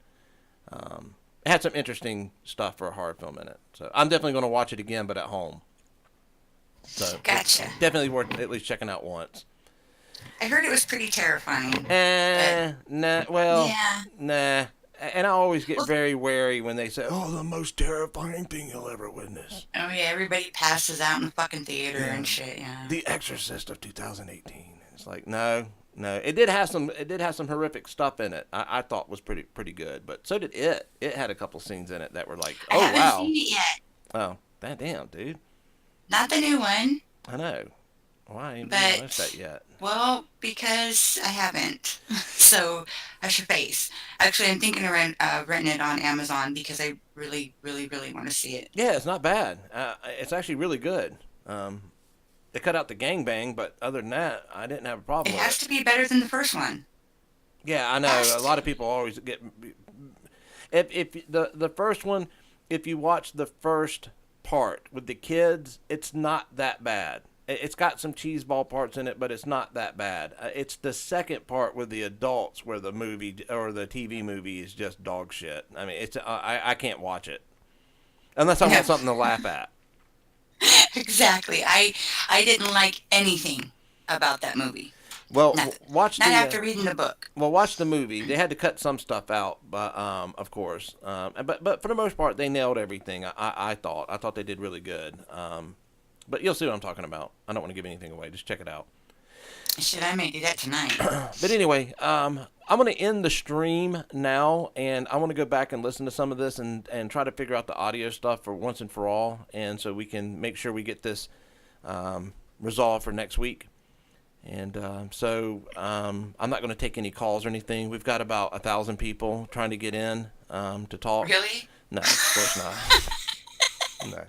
It had some interesting stuff for a horror film in it. So I'm definitely going to watch it again, but at home. So gotcha. Definitely worth at least checking out once. I heard it was pretty terrifying. Nah. And I always get very wary when they say, "Oh, the most terrifying thing you'll ever witness." Oh yeah, everybody passes out in the fucking theater and shit. Yeah. The Exorcist of 2018. It's like no. It did have some horrific stuff in it. I thought was pretty good, but so did it. It had a couple scenes in it that were like, oh wow. I haven't seen it yet. Oh, damn, dude. Not the new one. I know. Why ain't noticed that yet? Well, because I haven't. So I should face. Actually, I'm thinking of renting it on Amazon because I really, really, really want to see it. Yeah, it's not bad. It's actually really good. They cut out the gangbang, but other than that, I didn't have a problem with it. It has to be better than the first one. Yeah, I know. A lot of people always get... If the first one, if you watch the first part with the kids, it's not that bad. It's got some cheeseball parts in it, but it's not that bad. It's the second part with the adults where the movie or the TV movie is just dog shit. I mean, it's I can't watch it unless I want something to laugh at. Exactly. I didn't like anything about that movie. Well, not after reading the book. Well, watch the movie. They had to cut some stuff out, but of course. But for the most part, they nailed everything. I thought they did really good. But you'll see what I'm talking about. I don't want to give anything away. Just check it out. Shit, I may do that tonight. But anyway, I'm going to end the stream now, and I want to go back and listen to some of this and try to figure out the audio stuff for once and for all, and so we can make sure we get this resolved for next week. And so I'm not going to take any calls or anything. We've got about 1,000 people trying to get in to talk. Really? No, of course not. No.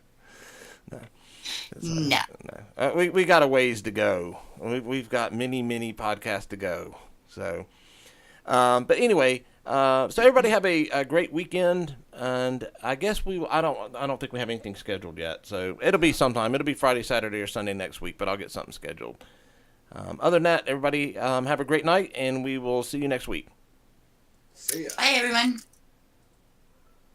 We got a ways to go. We've got many podcasts to go. So, but anyway, so everybody have a great weekend, and I guess I don't think we have anything scheduled yet. So it'll be sometime. It'll be Friday, Saturday, or Sunday next week. But I'll get something scheduled. Other than that, everybody have a great night, and we will see you next week. See ya. Bye, everyone.